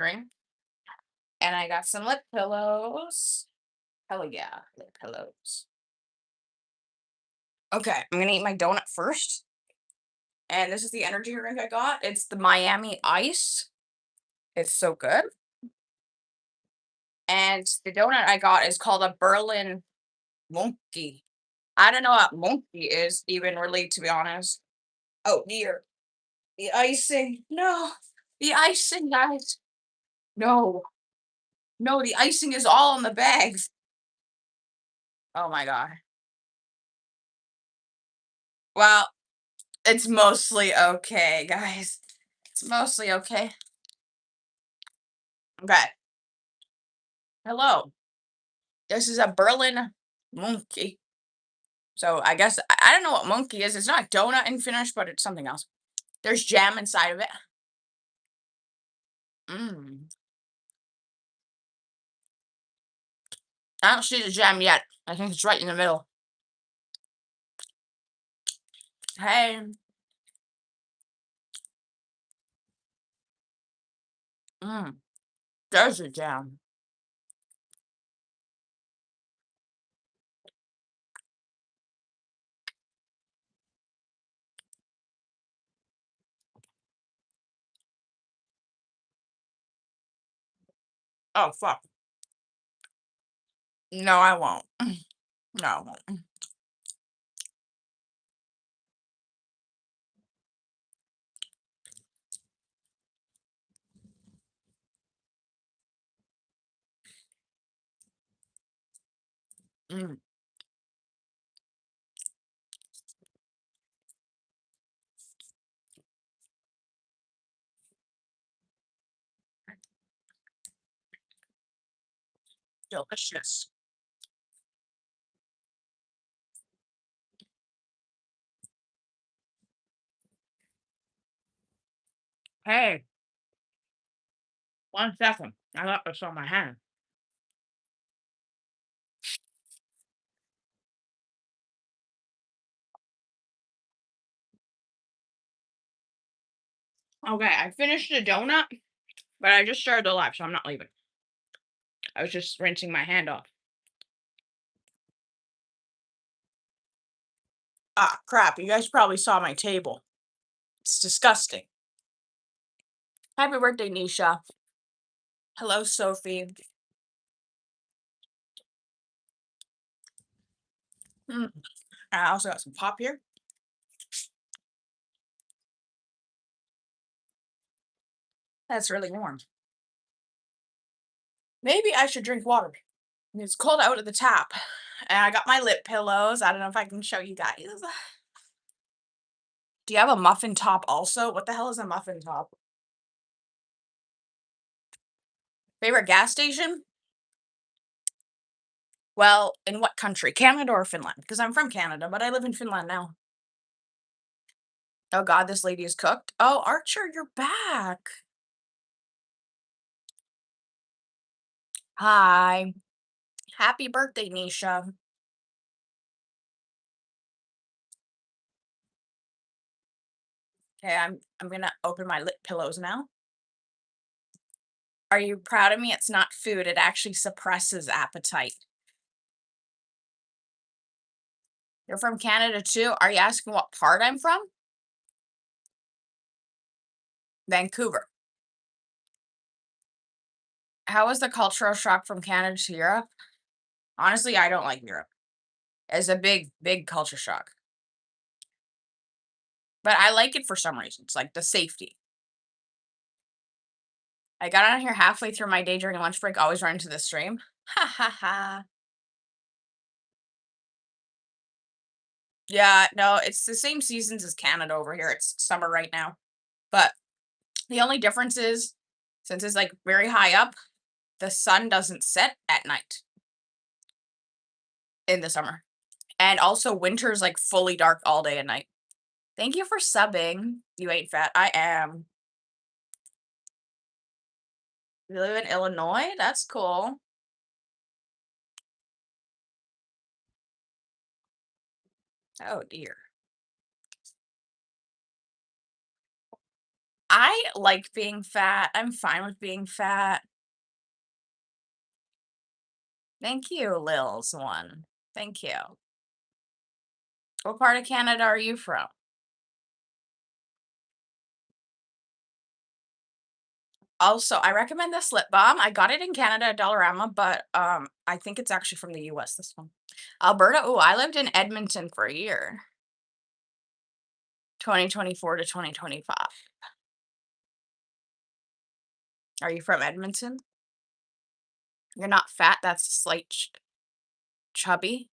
drink. And I got some lip pillows. Hell yeah, lip pillows. Okay, I'm gonna eat my donut first. And this is the energy drink I got. It's the Miami Ice. It's so good. And the donut I got is called a Berlin Monkey. I don't know what monkey is even really, to be honest. Oh dear. The icing. No. The icing, guys. No. No, the icing is all in the bags. Oh my god. Well, it's mostly okay, guys. It's mostly okay. Okay. Hello. This is a Berlin monkey. So I guess I don't know what monkey is. It's not donut in Finnish, but it's something else. There's jam inside of it. Mm. I don't see the jam yet. I think it's right in the middle. Hey. Mm. There's the jam. Oh fuck. No, I won't. No, I won't. Mm. Delicious. Hey, 1 second. I got this on my hand. Okay, I finished the donut, but I just started the live, so I'm not leaving. I was just rinsing my hand off. Ah, crap. You guys probably saw my table. It's disgusting. Happy birthday, Nisha. Hello, Sophie. Mm. I also got some pop here. That's really warm. Maybe I should drink water. It's cold out of the tap. And I got my lip pillows. I don't know if I can show you guys. Do you have a muffin top also? What the hell is a muffin top? Favorite gas station? Well, in what country? Canada or Finland? Because I'm from Canada, but I live in Finland now. Oh god, this lady is cooked. Oh, Archer, you're back. Hi. Happy birthday, Nisha. Okay, I'm gonna open my lip pillows now. Are you proud of me? It's not food. It actually suppresses appetite. You're from Canada too? Are you asking what part I'm from? Vancouver. How was the cultural shock from Canada to Europe? Honestly, I don't like Europe. It's a big, big culture shock. But I like it for some reasons, like the safety. I got on here halfway through my day during lunch break, always run into the stream. Ha ha ha. Yeah, no, it's the same seasons as Canada over here. It's summer right now. But the only difference is, since it's like very high up, the sun doesn't set at night in the summer. And also winter's like fully dark all day and night. Thank you for subbing. You ain't fat. I am. You live in Illinois? That's cool. Oh dear. I like being fat. I'm fine with being fat. Thank you, Lil's one. Thank you. What part of Canada are you from? Also, I recommend this lip balm. I got it in Canada at Dollarama, but I think it's actually from the US, this one. Alberta. Oh, I lived in Edmonton for a year. 2024 to 2025. Are you from Edmonton? You're not fat, that's slight chubby.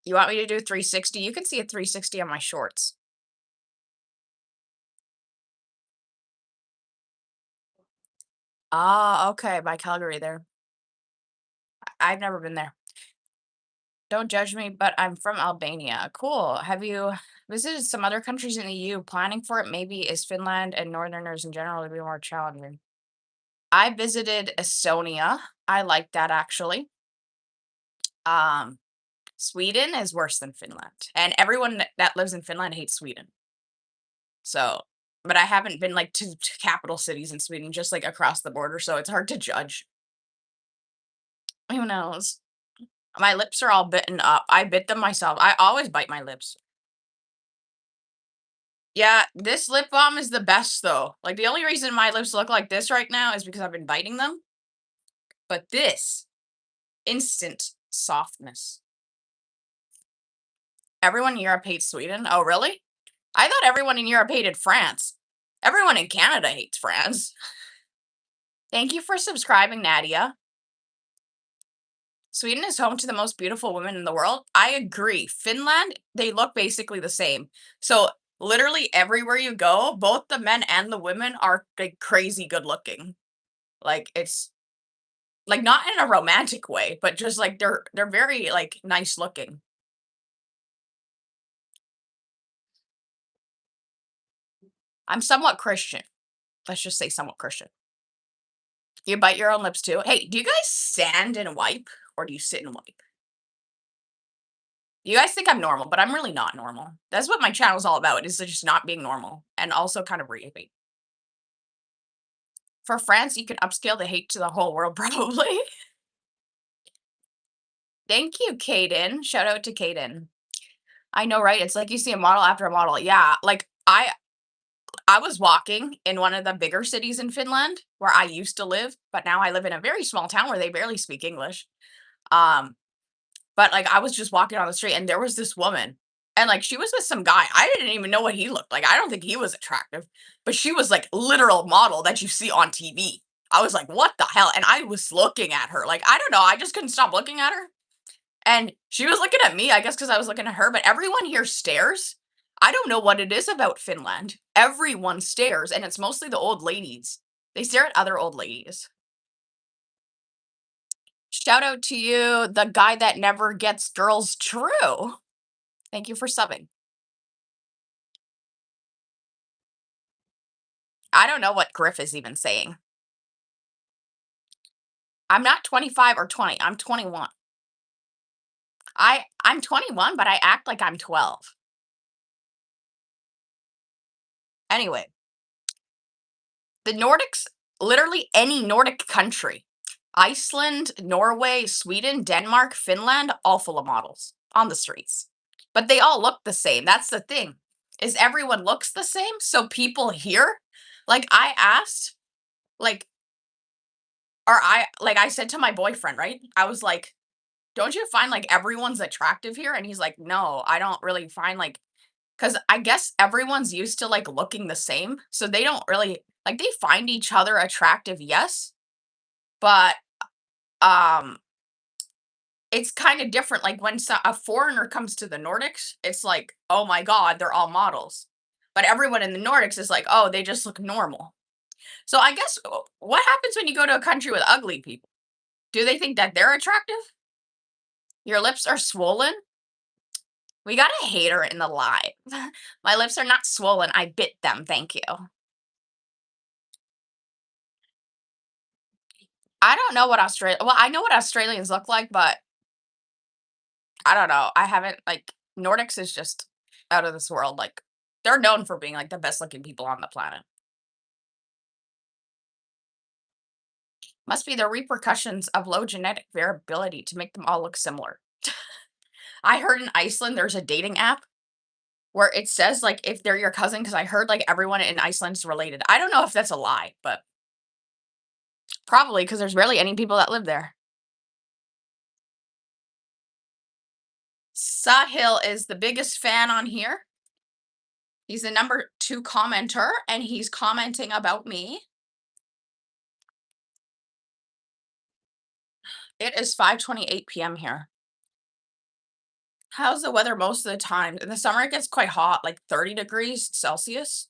You want me to do 360? You can see a 360 on my shorts. Ah, okay, by Calgary there. I've never been there. Don't judge me, but I'm from Albania. Cool. Have you visited some other countries in the EU? Planning for it maybe is Finland and Northerners in general to be more challenging. I visited Estonia. I like that actually. Um, Sweden is worse than Finland, and everyone that lives in Finland hates Sweden. So, but I haven't been like to capital cities in Sweden, just like across the border. So it's hard to judge. Who knows? My lips are all bitten up. I bit them myself. I always bite my lips. Yeah, this lip balm is the best though. Like the only reason my lips look like this right now is because I've been biting them. But this instant softness. Everyone in Europe hates Sweden. Oh, really? I thought everyone in Europe hated France. Everyone in Canada hates France. Thank you for subscribing, Nadia. Sweden is home to the most beautiful women in the world. I agree. Finland, they look basically the same. So literally everywhere you go, both the men and the women are like crazy good looking. Like it's like not in a romantic way, but just like they're very like nice looking. I'm somewhat Christian. Let's just say somewhat Christian. You bite your own lips too. Hey, do you guys stand and wipe or do you sit and wipe? You guys think I'm normal, but I'm really not normal. That's what my channel is all about, is just not being normal and also kind of rapey. For France, you can upscale the hate to the whole world, probably. Thank you, Caden. Shout out to Caden. I know, right? It's like you see a model after a model. Yeah, like I was walking in one of the bigger cities in Finland where I used to live, but now I live in a very small town where they barely speak English. Um, but like I was just walking on the street and there was this woman and like she was with some guy. I didn't even know what he looked like. I don't think he was attractive, but she was like literal model that you see on TV. I was like, what the hell? And I was looking at her. Like, I don't know. I just couldn't stop looking at her. And she was looking at me, I guess, because I was looking at her, but everyone here stares. I don't know what it is about Finland. Everyone stares, and it's mostly the old ladies. They stare at other old ladies. Shout out to you, the guy that never gets girls true. Thank you for subbing. I don't know what Griff is even saying. I'm not 25 or 20. I'm 21. I'm 21, but I act like I'm 12. Anyway, the Nordics, literally any Nordic country, Iceland, Norway, Sweden, Denmark, Finland, all full of models on the streets. But they all look the same. That's the thing. Is everyone looks the same? So people here, like I asked, like, or I said to my boyfriend, right? I was like, don't you find like everyone's attractive here? And he's like, no, I don't really find like, because I guess everyone's used to like looking the same. So they don't really like they find each other attractive, yes, but um it's kind of different. Like when a foreigner comes to the Nordics, it's like, oh my God, they're all models. But everyone in the Nordics is like, oh, they just look normal. So I guess what happens when you go to a country with ugly people? Do they think that they're attractive? Your lips are swollen? We got a hater in the live. My lips are not swollen. I bit them. Thank you. I don't know what Australia. Well, I know what Australians look like, but I don't know. I haven't like Nordics is just out of this world. Like They're known for being, like, the best looking people on the planet. Must be the repercussions of low genetic variability to make them all look similar. I heard in Iceland there's a dating app where it says, like, if they're your cousin, because I heard, like, everyone in Iceland is related. I don't know if that's a lie, but probably because there's barely any people that live there. Sahil is the biggest fan on here. He's the number 2 commenter, and he's commenting about me. It is 5:28 PM here. How's the weather most of the time? In the summer, it gets quite hot, like 30 degrees Celsius.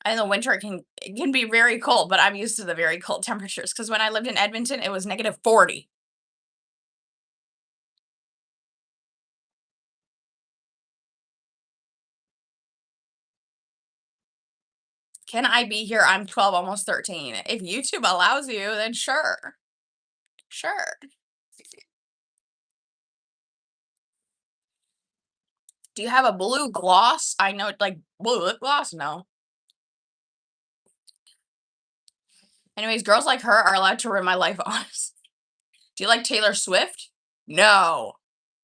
And in the winter, it can be very cold, but I'm used to the very cold temperatures. Because when I lived in Edmonton, it was -40. Can I be here? I'm 12, almost 13. If YouTube allows you, then sure. Sure. Do you have a blue gloss? I know, like, blue lip gloss? No. Anyways, girls like her are allowed to ruin my life, honest. Do you like Taylor Swift? No,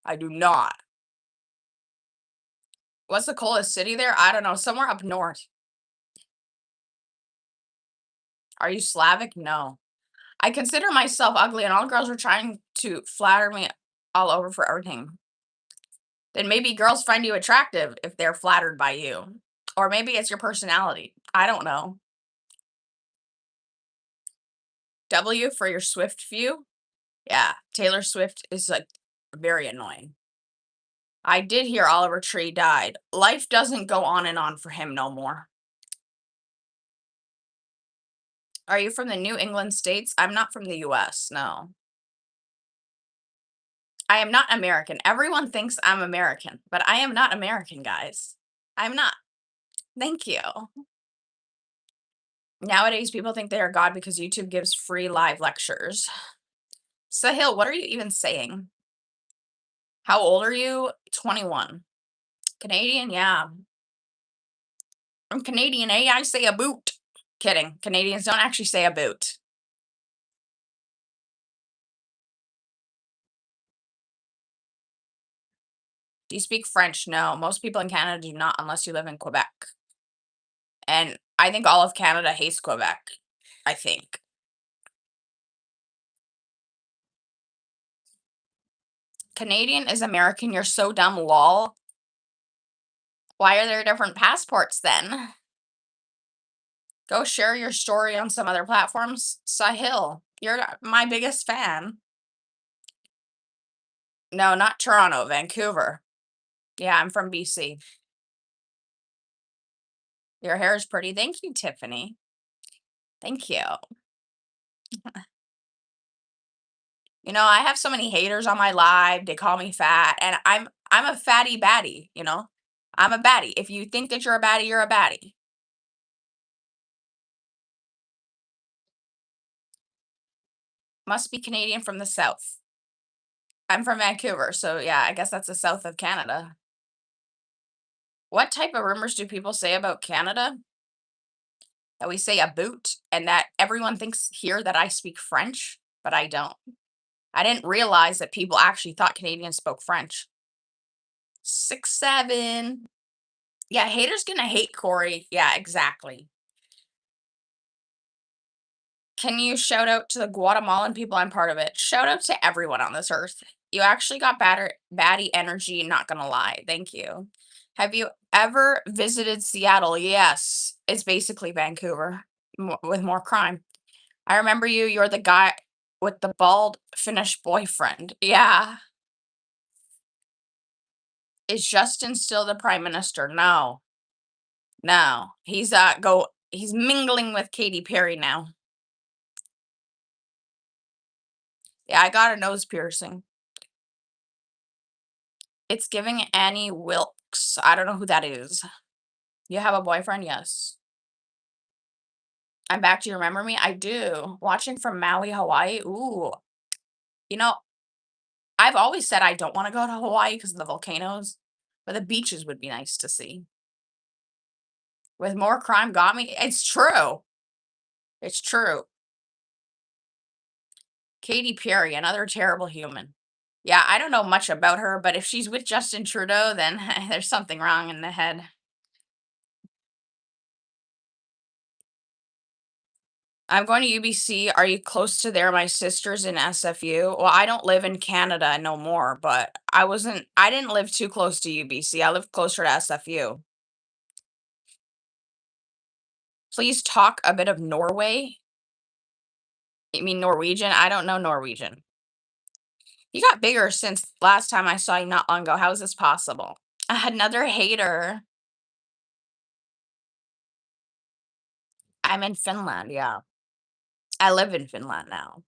I do not. What's the coldest city there? I don't know, somewhere up north. Are you Slavic? No. I consider myself ugly, and all girls are trying to flatter me all over for everything. Then maybe girls find you attractive if they're flattered by you. Or maybe it's your personality. I don't know. W for your Swift view? Yeah, Taylor Swift is, like, very annoying. I did hear Oliver Tree died. Life doesn't go on and on for him no more. Are you from the New England states? I'm not from the US, no. I am not American. Everyone thinks I'm American, but I am not American, guys. I'm not. Thank you. Nowadays, people think they are God because YouTube gives free live lectures. Sahil, what are you even saying? How old are you? 21. Canadian? Yeah. I'm Canadian, eh? I say a boot. Kidding. Canadians don't actually say a boot. Do you speak French? No. Most people in Canada do not unless you live in Quebec. And I think all of Canada hates Quebec. I think. Canadian is American. You're so dumb, lol. Why are there different passports then? Go share your story on some other platforms. Sahil, you're my biggest fan. No, not Toronto, Vancouver. Yeah, I'm from BC. Your hair is pretty. Thank you, Tiffany. Thank you. I have so many haters on my live. They call me fat, and I'm a fatty baddie. I'm a baddie. If you think that you're a baddie, you're a baddie. Must be Canadian from the south. I'm from Vancouver, so yeah, I guess that's the south of Canada. What type of rumors do people say about Canada? That we say a boot and that everyone thinks here that I speak French, but I don't. I didn't realize that people actually thought Canadians spoke French. 6'7". Yeah, haters gonna hate Corey. Yeah, exactly. Can you shout out to the Guatemalan people? I'm part of it. Shout out to everyone on this earth. You actually got baddie energy, not gonna lie. Thank you. Have you ever visited Seattle? Yes. It's basically Vancouver with more crime. I remember you. You're the guy with the bald Finnish boyfriend. Yeah. Is Justin still the prime minister? No. No. He's mingling with Katy Perry now. Yeah, I got a nose piercing. It's giving Annie Wilkes. I don't know who that is. You have a boyfriend? Yes. I'm back. Do you remember me? I do. Watching from Maui, Hawaii. Ooh. You know, I've always said I don't want to go to Hawaii because of the volcanoes, but the beaches would be nice to see. With more crime got me. It's true. It's true. Katy Perry, another terrible human. Yeah, I don't know much about her, but if she's with Justin Trudeau, then there's something wrong in the head. I'm going to UBC. Are you close to there? My sister's in SFU. Well, I don't live in Canada no more, but I didn't live too close to UBC. I lived closer to SFU. Please talk a bit of Norway. You mean Norwegian? I don't know Norwegian. You got bigger since last time I saw you not long ago. How is this possible? Another hater. I'm in Finland. Yeah. I live in Finland now.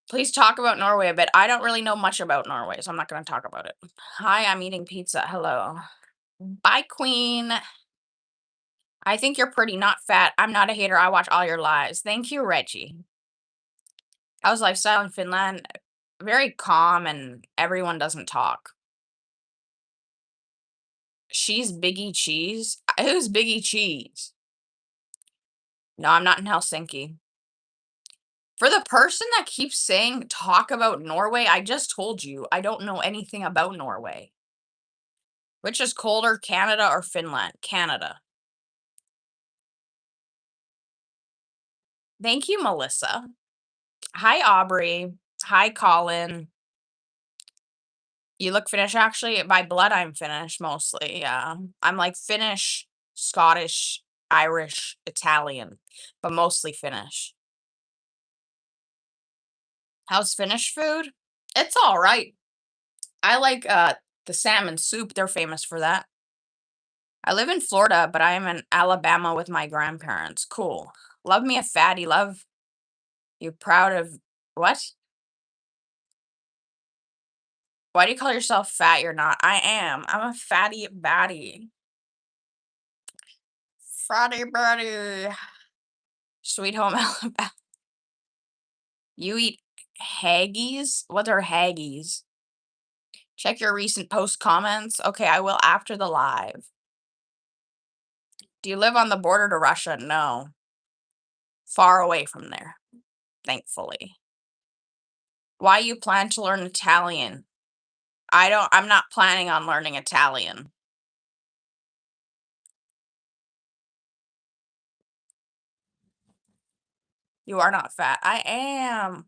Please talk about Norway a bit. I don't really know much about Norway, so I'm not going to talk about it. Hi, I'm eating pizza. Hello. Bye, Queen. I think you're pretty, not fat. I'm not a hater. I watch all your lives. Thank you, Reggie. How's lifestyle in Finland? Very calm and everyone doesn't talk. She's Biggie Cheese. Who's Biggie Cheese? No, I'm not in Helsinki. For the person that keeps saying talk about Norway, I just told you I don't know anything about Norway. Which is colder, Canada or Finland? Canada. Thank you, Melissa. Hi, Aubrey. Hi, Colin. You look Finnish, actually. By blood, I'm Finnish mostly. Yeah. I'm like Finnish, Scottish, Irish, Italian, but mostly Finnish. How's Finnish food? It's all right. I like the salmon soup. They're famous for that. I live in Florida, but I am in Alabama with my grandparents. Cool. Love me a fatty. Love you. Proud of what? Why do you call yourself fat? You're not. I am. I'm a fatty batty. Fatty batty. Sweet home Alabama. You eat haggis? What are haggis? Check your recent post comments. Okay, I will after the live. Do you live on the border to Russia? No. Far away from there, thankfully. Why you plan to learn Italian? I'm not planning on learning Italian. You are not fat. I am.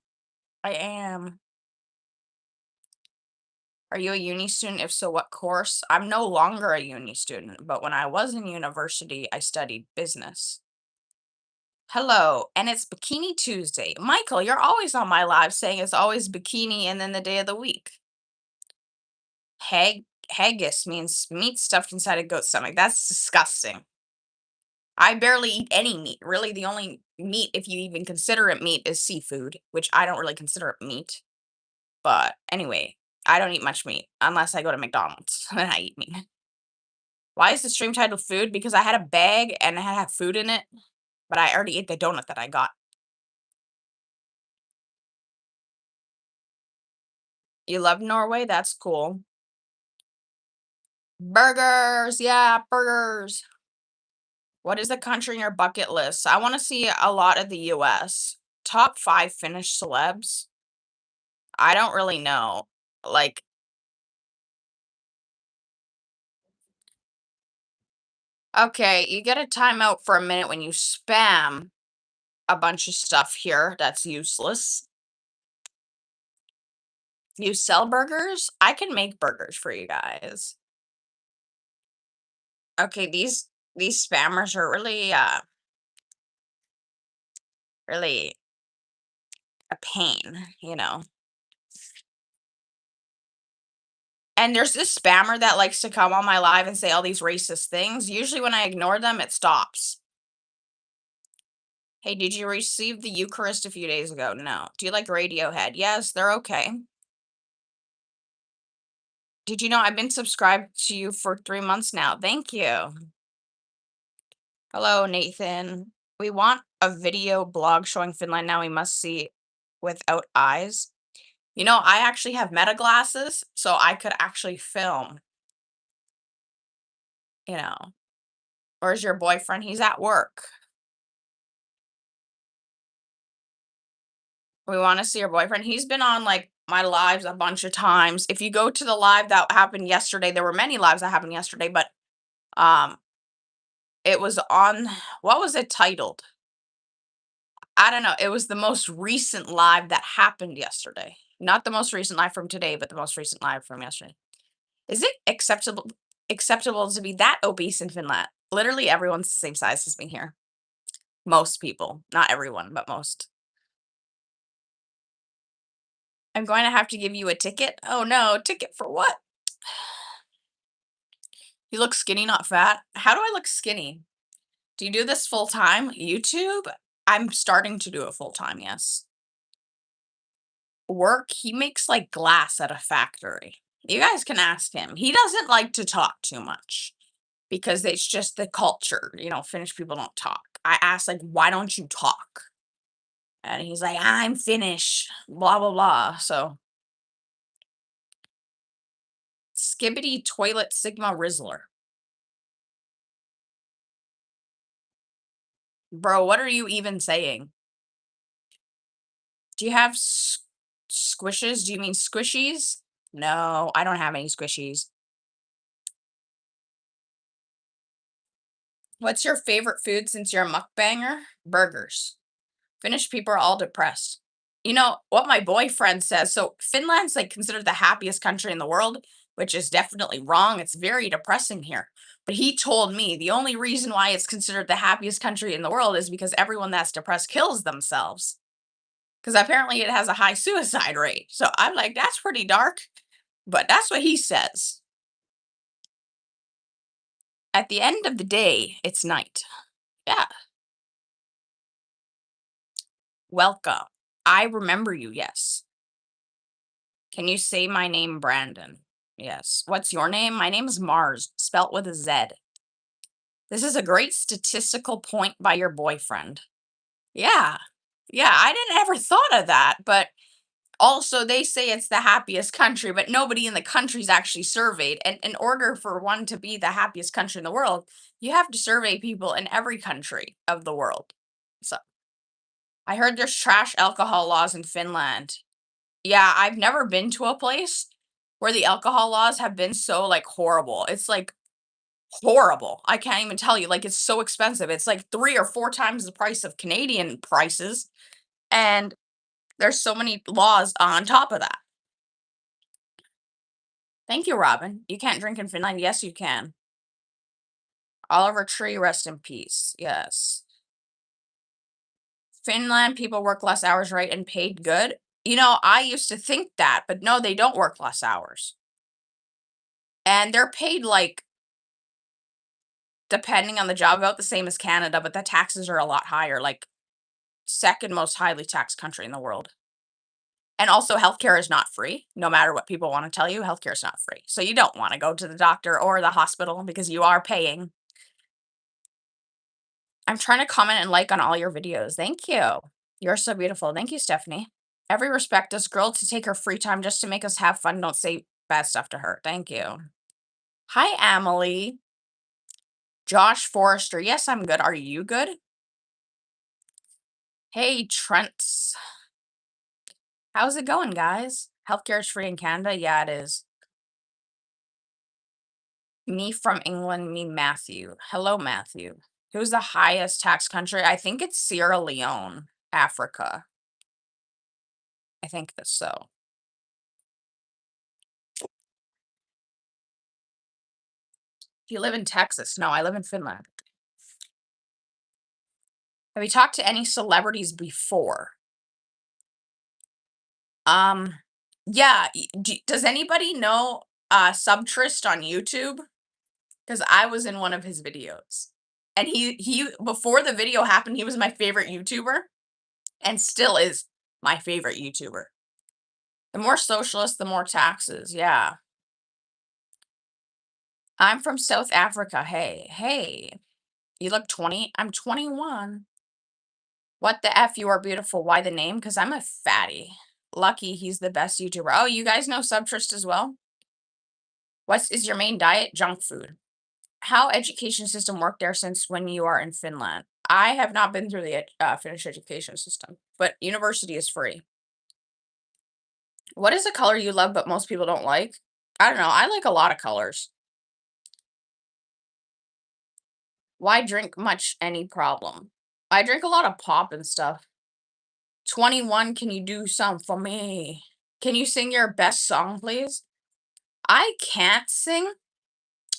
I am. Are you a uni student? If so, what course? I'm no longer a uni student, but when I was in university, I studied business. Hello, and it's Bikini Tuesday. Michael, you're always on my live saying it's always bikini and then the day of the week. Haggis means meat stuffed inside a goat's stomach. That's disgusting. I barely eat any meat. Really, the only meat, if you even consider it meat, is seafood, which I don't really consider it meat. But anyway, I don't eat much meat unless I go to McDonald's and I eat meat. Why is the stream titled food? Because I had a bag and it had food in it, but I already ate the donut that I got. You love Norway? That's cool. Burgers, yeah, burgers. What is the country in your bucket list? I want to see a lot of the US. Top 5 Finnish celebs? I don't really know. Like, okay, you get a timeout for a minute when you spam a bunch of stuff here that's useless. You sell burgers? I can make burgers for you guys. Okay, these spammers are really really a pain. And there's this spammer that likes to come on my live and say all these racist things. Usually when I ignore them, it stops. Hey, did you receive the Eucharist a few days ago? No. Do you like Radiohead? Yes, they're okay. Did you know I've been subscribed to you for 3 months now? Thank you. Hello, Nathan. We want a video blog showing Finland now. We must see without eyes. I actually have meta glasses, so I could actually film, you know. Where's your boyfriend? He's at work. We wanna see your boyfriend. He's been on, like, my lives a bunch of times. If you go to the live that happened yesterday, there were many lives that happened yesterday, but, um, it was on what was it titled? I don't know. It was the most recent live that happened yesterday. Not the most recent live from today, but the most recent live from yesterday. Is it acceptable to be that obese in Finland? Literally everyone's the same size as me here. Most people, not everyone, but most. I'm going to have to give you a ticket. Oh no, ticket for what? You look skinny, not fat. How do I look skinny? Do you do this full time? YouTube? I'm starting to do it full time, yes. Work, he makes like glass at a factory. You guys can ask him. He doesn't like to talk too much because it's just the culture. Finnish people don't talk. I asked, like, why don't you talk? And he's like, I'm Finnish, blah, blah, blah. So, skibbity toilet Sigma Rizzler. Bro, what are you even saying? Do you have squishes? Do you mean squishies? No, I don't have any squishies. What's your favorite food since you're a mukbanger? Burgers. Finnish people are all depressed. You know what my boyfriend says? So Finland's like considered the happiest country in the world, which is definitely wrong. It's very depressing here. But he told me the only reason why it's considered the happiest country in the world is because everyone that's depressed kills themselves. Because apparently it has a high suicide rate. So I'm like, that's pretty dark. But that's what he says. At the end of the day, it's night. Yeah. Welcome. I remember you, yes. Can you say my name, Brandon? Yes. What's your name? My name is Mars, spelt with a Z. This is a great statistical point by your boyfriend. Yeah. Yeah, I didn't ever thought of that, but also they say it's the happiest country, but nobody in the country's actually surveyed. And in order for one to be the happiest country in the world, you have to survey people in every country of the world. So I heard there's trash alcohol laws in Finland. Yeah, I've never been to a place where the alcohol laws have been so, like, horrible. It's, like, horrible. I can't even tell you, like, it's so expensive. It's, like, 3 or 4 times the price of Canadian prices, and there's so many laws on top of that. Thank you, Robin. You can't drink in Finland? Yes, you can. Oliver Tree, rest in peace. Yes. Finland, people work less hours, right, and paid good? I used to think that, but no, they don't work less hours. And they're paid, like, depending on the job, about the same as Canada, but the taxes are a lot higher, like, 2nd most highly taxed country in the world. And also healthcare is not free, no matter what people wanna tell you, healthcare is not free. So you don't wanna go to the doctor or the hospital because you are paying. I'm trying to comment and like on all your videos. Thank you. You're so beautiful. Thank you, Stephanie. Every respect this girl to take her free time just to make us have fun. Don't say bad stuff to her. Thank you. Hi, Emily. Josh Forrester. Yes, I'm good. Are you good? Hey, Trent. How's it going, guys? Healthcare is free in Canada? Yeah, it is. Me from England, me, Matthew. Hello, Matthew. Who's the highest tax country? I think it's Sierra Leone, Africa. I think that's so. Do you live in Texas? No, I live in Finland. Have you talked to any celebrities before? Um, yeah. Does anybody know Subtrist on YouTube? Because I was in one of his videos. And he before the video happened, he was my favorite YouTuber and still is my favorite YouTuber. The more socialist, the more taxes. Yeah. I'm from South Africa. Hey, hey. You look 20. I'm 21. What the F? You are beautiful. Why the name? Because I'm a fatty. Lucky he's the best YouTuber. Oh, you guys know Subtrist as well? What is your main diet? Junk food. How education system work there since when you are in Finland? I have not been through the Finnish education system, but university is free. What is a color you love but most people don't like? I don't know. I like a lot of colors. Why drink much any problem? I drink a lot of pop and stuff. 21, can you do some for me? Can you sing your best song, please? I can't sing,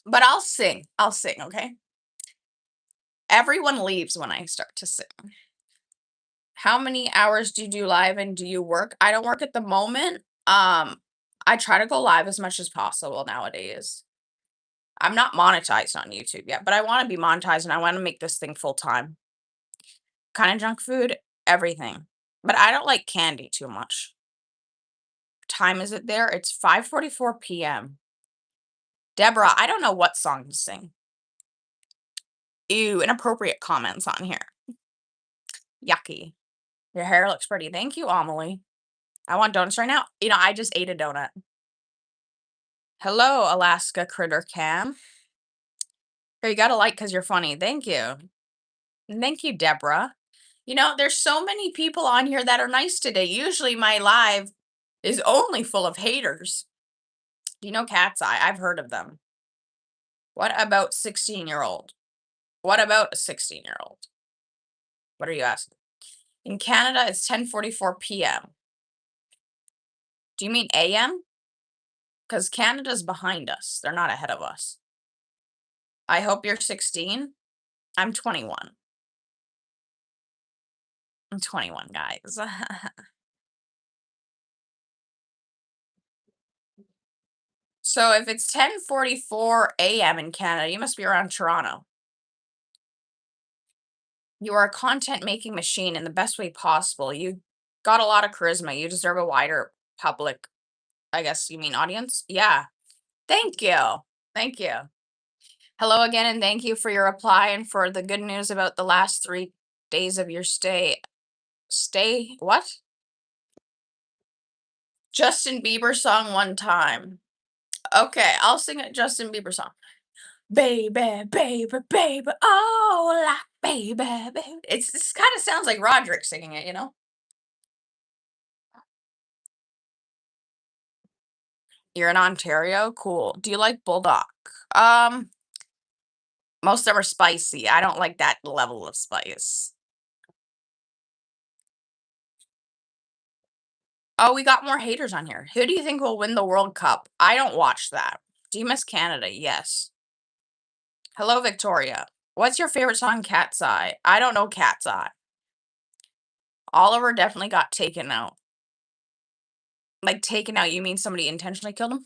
but I'll sing. I'll sing, okay? Everyone leaves when I start to sing. How many hours do you do live and do you work? I don't work at the moment. I try to go live as much as possible nowadays. I'm not monetized on YouTube yet, but I want to be monetized and I want to make this thing full time. Kind of junk food, everything. But I don't like candy too much. Time is it there? It's 5:44 p.m. Deborah, I don't know what song to sing. Ew, inappropriate comments on here. Yucky. Your hair looks pretty. Thank you, Amelie. I want donuts right now. I just ate a donut. Hello, Alaska Critter Cam. Here, you got a like because you're funny. Thank you. Thank you, Deborah. There's so many people on here that are nice today. Usually my live is only full of haters. Do you know Cat's Eye? I've heard of them. What about 16-year-old? What about a 16-year-old? What are you asking? In Canada, it's 10:44 p.m. Do you mean AM? Because Canada's behind us. They're not ahead of us. I hope you're 16. I'm 21. I'm 21, guys. So if it's 10:44 AM in Canada, you must be around Toronto. You are a content making machine in the best way possible. You got a lot of charisma. You deserve a wider public, I guess you mean audience? Yeah. Thank you. Thank you. Hello again, and thank you for your reply and for the good news about the last 3 days of your stay. Stay what? Justin Bieber song one time. Okay, I'll sing a Justin Bieber song. Baby, baby, baby, oh, like baby, baby. It's kind of sounds like Roderick singing it. You're in Ontario? Cool. Do you like bulldog? Um, most of them are spicy. I don't like that level of spice. Oh, we got more haters on here. Who do you think will win the World Cup? I don't watch that. Do you miss Canada? Yes. Hello, Victoria. What's your favorite song, Cat's Eye? I don't know Cat's Eye. Oliver definitely got taken out. Like taken out, you mean somebody intentionally killed him?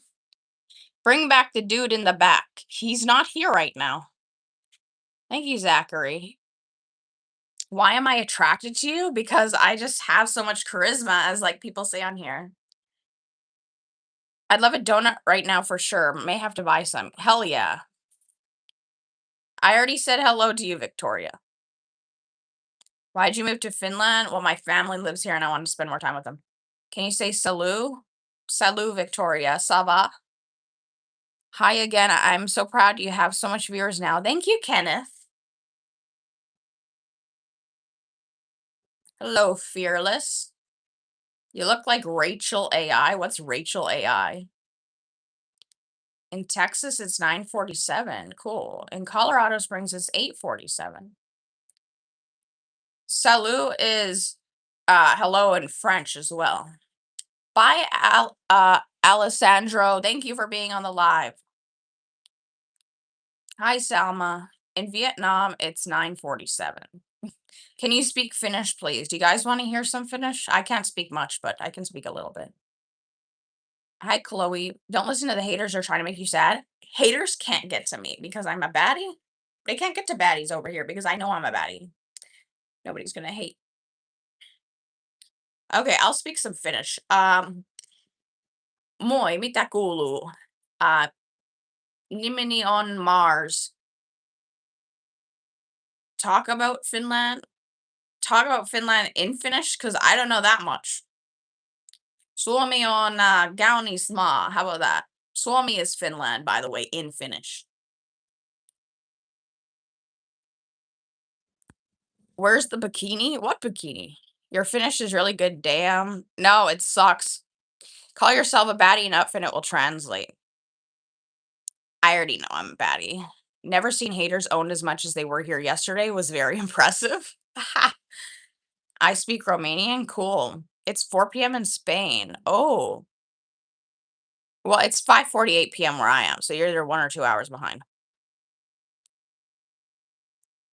Bring back the dude in the back. He's not here right now. Thank you, Zachary. Why am I attracted to you? Because I just have so much charisma, as like people say on here. I'd love a donut right now for sure. May have to buy some. Hell yeah. I already said hello to you, Victoria. Why'd you move to Finland? Well, my family lives here and I want to spend more time with them. Can you say salut? Salut, Victoria. Ça va? Hi again. I'm so proud you have so much viewers now. Thank you, Kenneth. Hello, Fearless. You look like Rachel AI. What's Rachel AI? In Texas, it's 9:47. Cool. In Colorado Springs, it's 8:47. Salut is hello in French as well. Bye, Alessandro. Thank you for being on the live. Hi, Salma. In Vietnam, it's 9:47. Can you speak Finnish, please? Do you guys want to hear some Finnish? I can't speak much, but I can speak a little bit. Hi, Chloe. Don't listen to the haters. They're trying to make you sad. Haters can't get to me because I'm a baddie. They can't get to baddies over here because I know I'm a baddie. Nobody's gonna hate. Okay, I'll speak some Finnish. Moi, mitä kuuluu? Nimeni on Mars. Talk about Finland. Talk about Finland in Finnish because I don't know that much. Suomi on kaunis maa. How about that? Suomi is Finland, by the way, in Finnish. Where's the bikini? What bikini? Your Finnish is really good, damn. No, it sucks. Call yourself a baddie enough and it will translate. I already know I'm a baddie. Never seen haters owned as much as they were here yesterday was very impressive. I speak Romanian? Cool. It's 4 PM in Spain. Oh. Well, it's 5:48 PM where I am, so you're either 1 or 2 hours behind.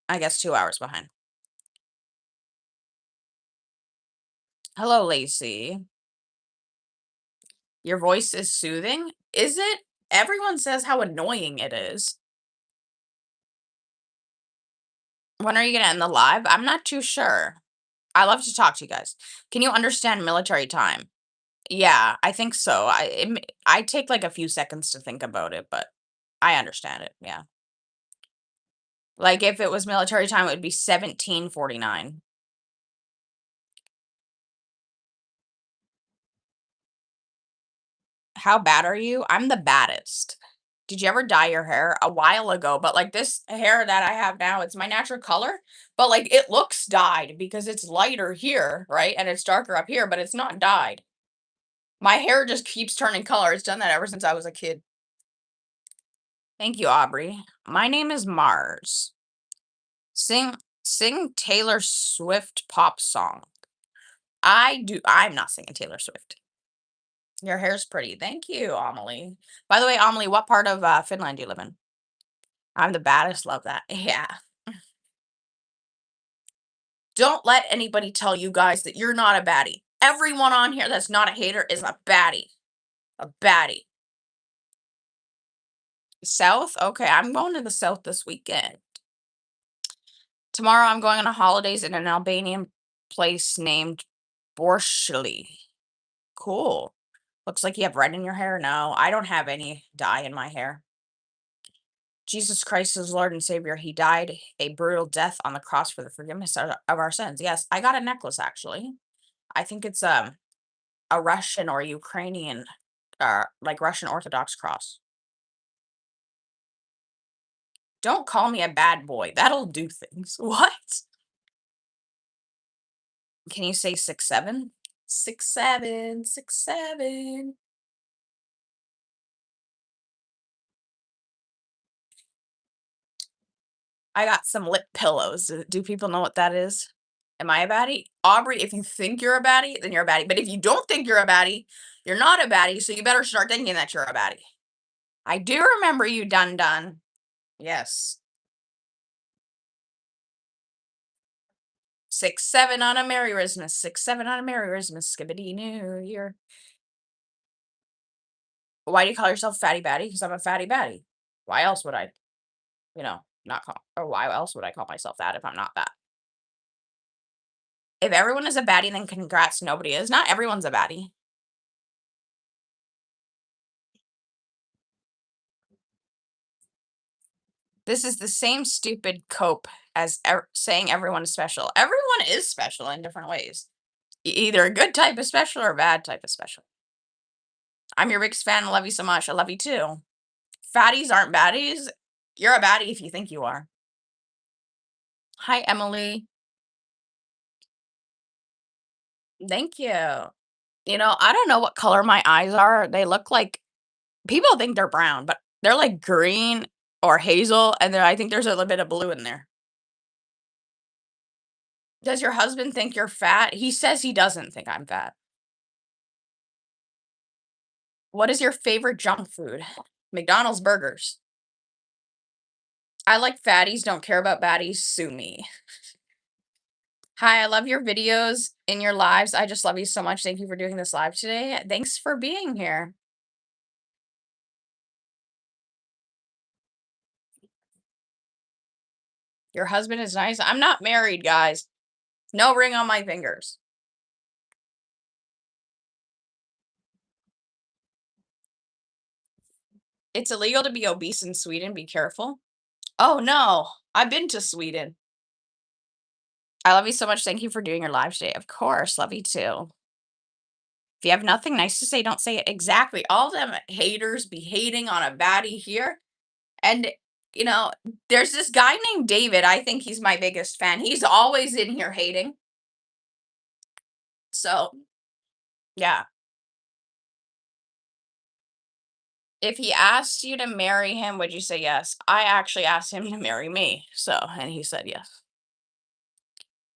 I guess 2 hours behind. Hello, Lacey. Your voice is soothing? Is it? Everyone says how annoying it is. When are you gonna end the live? I'm not too sure. I love to talk to you guys. Can you understand military time? Yeah, I think so. I take like a few seconds to think about it, but I understand it. Yeah. Like if it was military time, it would be 17:49. How bad are you? I'm the baddest. Did you ever dye your hair? A while ago, but like this hair that I have now, it's my natural color, but like it looks dyed because it's lighter here, right? And it's darker up here, but it's not dyed. My hair just keeps turning color. It's done that ever since I was a kid. Thank you, Aubrey. My name is Mars. Sing sing Taylor Swift pop song. I'm not singing Taylor Swift. Your hair's pretty. Thank you, Amelie. By the way, Amelie, what part of Finland do you live in? I'm the baddest. Love that. Yeah. Don't let anybody tell you guys that you're not a baddie. Everyone on here that's not a hater is a baddie. A baddie. South? Okay, I'm going to the south this weekend. Tomorrow I'm going on a holidays in an Albanian place named Borshli. Cool. Looks like you have red in your hair. No, I don't have any dye in my hair. Jesus Christ is Lord and Savior. He died a brutal death on the cross for the forgiveness of our sins. Yes, I got a necklace actually. I think it's a Russian or Ukrainian like Russian Orthodox cross. Don't call me a bad boy. That'll do things. What? Can you say 6'7"? 6'7", 6'7". I got some lip pillows. Do people know what that is? Am I a baddie? Aubrey, if you think you're a baddie, then you're a baddie. But if you don't think you're a baddie, you're not a baddie. So you better start thinking that you're a baddie. I do remember you, Dun Dun. Yes. 6'7" on a Merry Christmas. 6'7" on a Merry Christmas. Skibbity New Year. Why do you call yourself Fatty Batty? Because I'm a fatty batty. Why else would I, not call, or why else would I call myself that if I'm not that? If everyone is a baddie, then congrats, nobody is. Not everyone's a baddie. This is the same stupid cope as saying everyone is special. Everyone is special in different ways. Either a good type of special or a bad type of special. I'm your biggest fan. I love you so much. I love you too. Fatties aren't baddies. You're a baddie if you think you are. Hi, Emily. Thank you. I don't know what color my eyes are. They look like people think they're brown, but they're like green or hazel, and then I think there's a little bit of blue in there. Does your husband think you're fat? He says he doesn't think I'm fat. What is your favorite junk food? McDonald's burgers. I like fatties, don't care about baddies, sue me. Hi, I love your videos in your lives. I just love you so much. Thank you for doing this live today. Thanks for being here. Your husband is nice. I'm not married, guys. No ring on my fingers. It's illegal to be obese in Sweden. Be careful. Oh, no. I've been to Sweden. I love you so much. Thank you for doing your live today. Of course. Love you too. If you have nothing nice to say, don't say it. Exactly. All them haters be hating on a baddie here. And You know, there's this guy named David. I think he's my biggest fan. He's always in here hating. So, yeah. If he asked you to marry him, would you say yes? I actually asked him to marry me. So, and he said yes.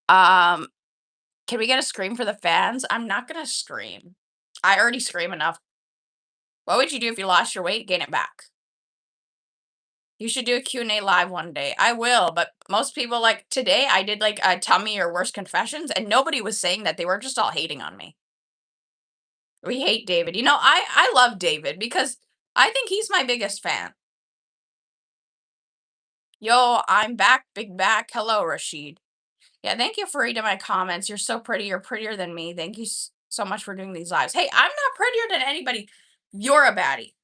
Um, can we get a scream for the fans? I'm not gonna scream. I already scream enough. What would you do if you lost your weight? Gain it back. You should do a Q&A live one day. I will, but most people like today I did like a tell me your worst confessions and nobody was saying that. They were just all hating on me. We hate David. You know, I love David because I think he's my biggest fan. Yo, I'm back, big back. Hello, Rashid. Yeah, thank you for reading my comments. You're so pretty. You're prettier than me. Thank you so much for doing these lives. Hey, I'm not prettier than anybody. You're a baddie.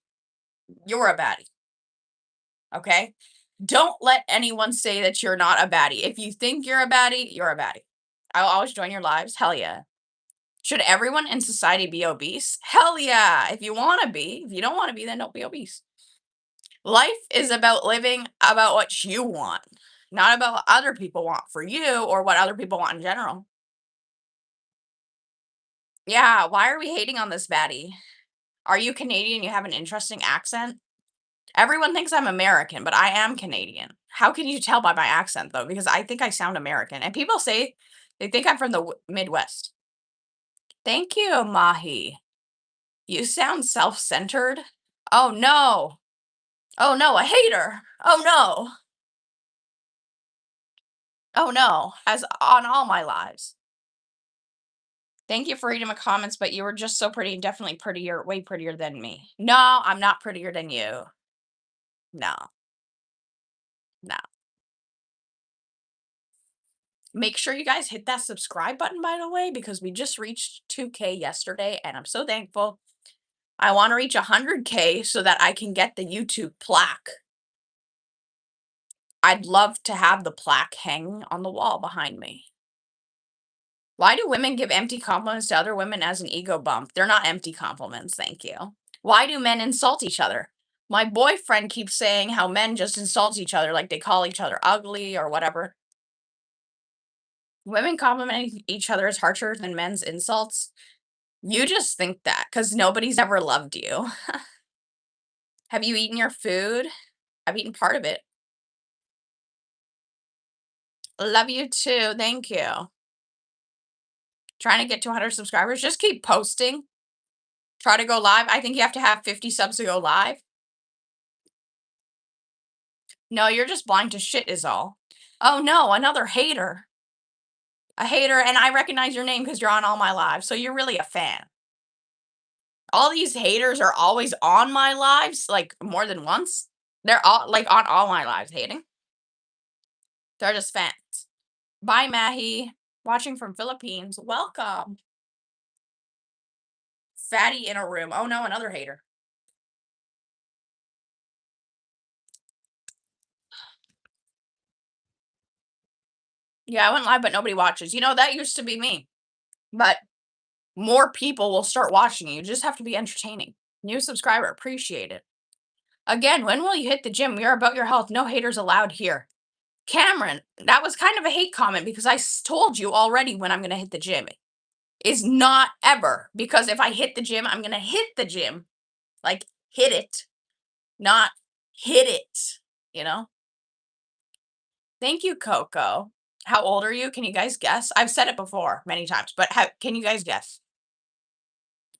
You're a baddie. Okay? Don't let anyone say that you're not a baddie. If you think you're a baddie, you're a baddie. I'll always join your lives. Hell yeah. Should everyone in society be obese? Hell yeah. If you want to be, if you don't want to be, then don't be obese. Life is about living about what you want, not about what other people want for you or what other people want in general. Yeah, why are we hating on this baddie? Are you Canadian? You have an interesting accent? Everyone thinks I'm American, but I am Canadian. How can you tell by my accent though? Because I think I sound American. And people say they think I'm from the Midwest. Thank you, Mahi. You sound self-centered. Oh no. Oh no, a hater. Oh no. Oh no. As on all my lives. Thank you for reading my comments, but you were just so pretty, definitely prettier, way prettier than me. No, I'm not prettier than you. No, no. Make sure you guys hit that subscribe button, by the way, because we just reached 2K yesterday, and I'm so thankful. I want to reach 100K so that I can get the YouTube plaque. I'd love to have the plaque hanging on the wall behind me. Why do women give empty compliments to other women as an ego bump? They're not empty compliments, thank you. Why do men insult each other? My boyfriend keeps saying how men just insult each other, like they call each other ugly or whatever. Women complimenting each other is harsher than men's insults. You just think that because nobody's ever loved you. Have you eaten your food? I've eaten part of it. Love you too. Thank you. Trying to get to 100 subscribers. Just keep posting. Try to go live. I think you have to have 50 subs to go live. No, you're just blind to shit is all. Oh no, another hater. A hater, and I recognize your name because you're on all my lives, so you're really a fan. All these haters are always on my lives, like, more than once. They're all like, on all my lives hating. They're just fans. Bye, Mahi. Watching from Philippines. Welcome. Fatty in a room. Oh no, another hater. Yeah, I went live, but nobody watches. You know, that used to be me. But more people will start watching you. You just have to be entertaining. New subscriber, appreciate it. Again, when will you hit the gym? We are about your health. No haters allowed here. Cameron, that was kind of a hate comment because I told you already when I'm going to hit the gym. Is not ever, because if I hit the gym, I'm going to hit the gym. Like, hit it, not hit it, you know? Thank you, Coco. How old are you? Can you guys guess? I've said it before many times, but can you guys guess?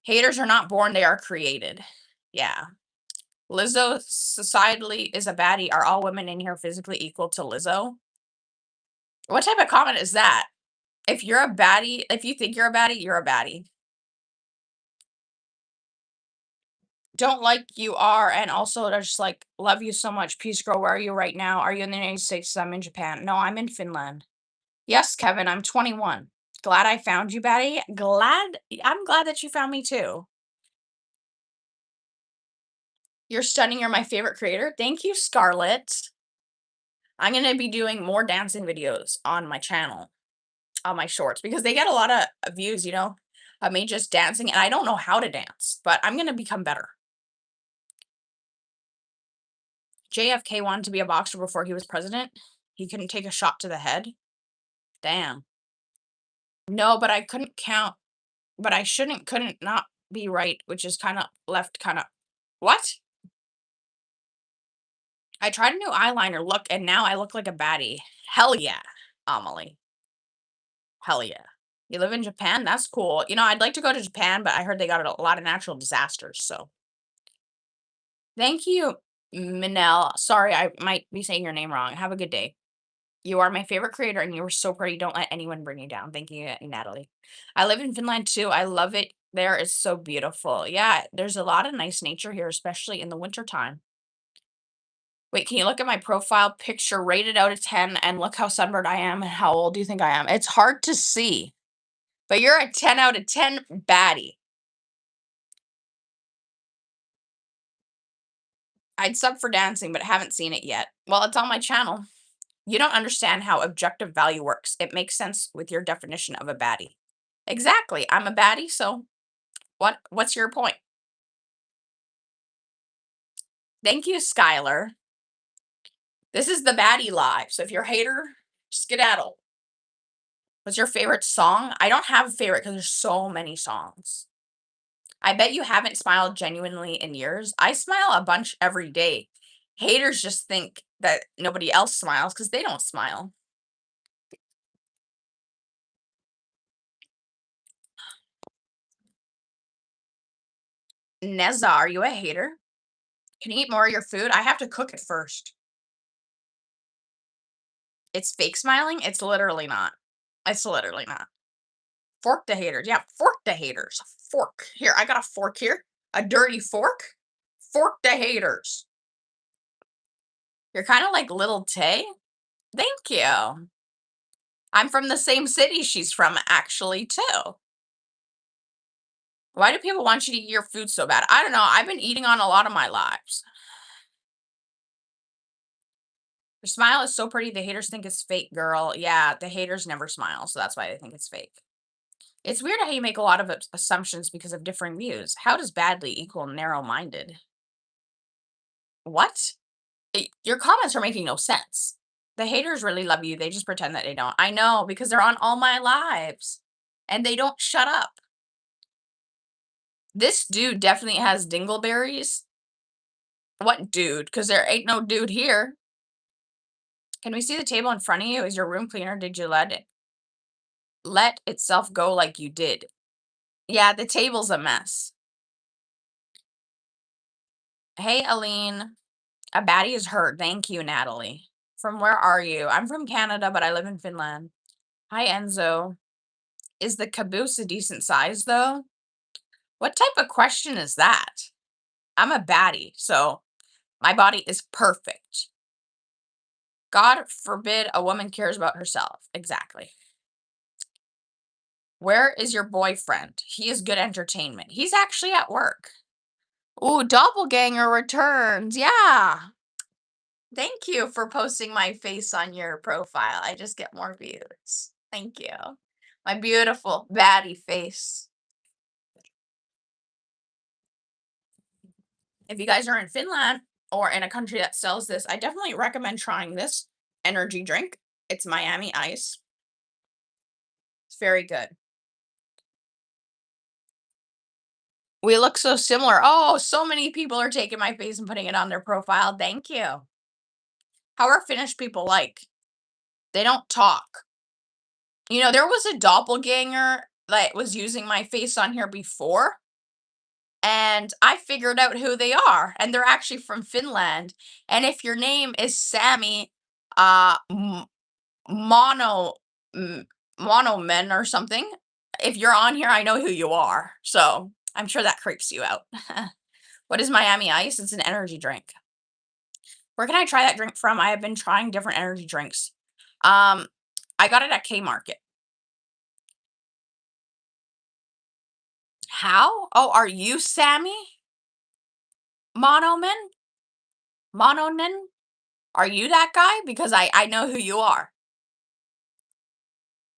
Haters are not born, they are created. Yeah. Lizzo societally is a baddie. Are all women in here physically equal to Lizzo? What type of comment is that? If you're a baddie, if you think you're a baddie, you're a baddie. Don't like you are, and also they're just like, love you so much. Peace, girl. Where are you right now? Are you in the United States? I'm in Japan. No, I'm in Finland. Yes, Kevin, I'm 21. Glad I found you, baddie. I'm glad that you found me too. You're stunning. You're my favorite creator. Thank you, Scarlett. I'm going to be doing more dancing videos on my channel, on my shorts, because they get a lot of views, you know, of me just dancing, and I don't know how to dance, but I'm going to become better. JFK wanted to be a boxer before he was president. He couldn't take a shot to the head. Damn. No, but I couldn't count. But I shouldn't, couldn't not be right, which is kind of left, kind of. What? I tried a new eyeliner look, and now I look like a baddie. Hell yeah, Amelie. Hell yeah. You live in Japan? That's cool. I'd like to go to Japan, but I heard they got a lot of natural disasters. So thank you, Minel. Sorry, I might be saying your name wrong. Have a good day. You are my favorite creator, and you were so pretty. Don't let anyone bring you down. Thank you, Natalie. I live in Finland too. I love it. There is so beautiful. Yeah, there's a lot of nice nature here, especially in the wintertime. Wait, can you look at my profile picture, rated out of 10, and look how sunburned I am and how old do you think I am? It's hard to see, but you're a 10 out of 10 baddie. I'd sub for dancing, but haven't seen it yet. Well, it's on my channel. You don't understand how objective value works. It makes sense with your definition of a baddie. Exactly. I'm a baddie, so what's your point? Thank you, Skylar. This is the baddie live. So if you're a hater, skedaddle. What's your favorite song? I don't have a favorite because there's so many songs. I bet you haven't smiled genuinely in years. I smile a bunch every day. Haters just think that nobody else smiles because they don't smile. Neza, are you a hater? Can you eat more of your food? I have to cook it first. It's fake smiling? It's literally not. It's literally not. Fork the haters. Yeah, fork the haters. Fork. Here, I got a fork here. A dirty fork. Fork the haters. You're kind of like Little Tay. Thank you. I'm from the same city she's from, actually, too. Why do people want you to eat your food so bad? I don't know. I've been eating on a lot of my lives. Your smile is so pretty. The haters think it's fake, girl. Yeah, the haters never smile, so that's why they think it's fake. It's weird how you make a lot of assumptions because of differing views. How does badly equal narrow-minded? What? Your comments are making no sense. The haters really love you. They just pretend that they don't. I know, because they're on all my lives. And they don't shut up. This dude definitely has dingleberries. What dude? Because there ain't no dude here. Can we see the table in front of you? Is your room cleaner? Did you let itself go like you did? Yeah, the table's a mess. Hey, Aline. A baddie is hurt. Thank you, Natalie. From where are you? I'm from Canada, but I live in Finland. Hi, Enzo. Is the caboose a decent size, though? What type of question is that? I'm a baddie, so my body is perfect. God forbid a woman cares about herself. Exactly. Where is your boyfriend? He is good entertainment. He's actually at work. Ooh, doppelganger returns. Yeah. Thank you for posting my face on your profile. I just get more views. Thank you. My beautiful baddie face. If you guys are in Finland or in a country that sells this, I definitely recommend trying this energy drink. It's Miami Ice. It's very good. We look so similar. Oh, so many people are taking my face and putting it on their profile. Thank you. How are Finnish people like? They don't talk. There was a doppelganger that was using my face on here before, and I figured out who they are, and they're actually from Finland. And if your name is Sammy, mono monomen or something, if you're on here, I know who you are. So I'm sure that creeps you out. What is Miami Ice? It's an energy drink. Where can I try that drink from? I have been trying different energy drinks. I got it at K Market. How? Oh, are you Sammy? Monoman? Mononen? Are you that guy? Because I know who you are.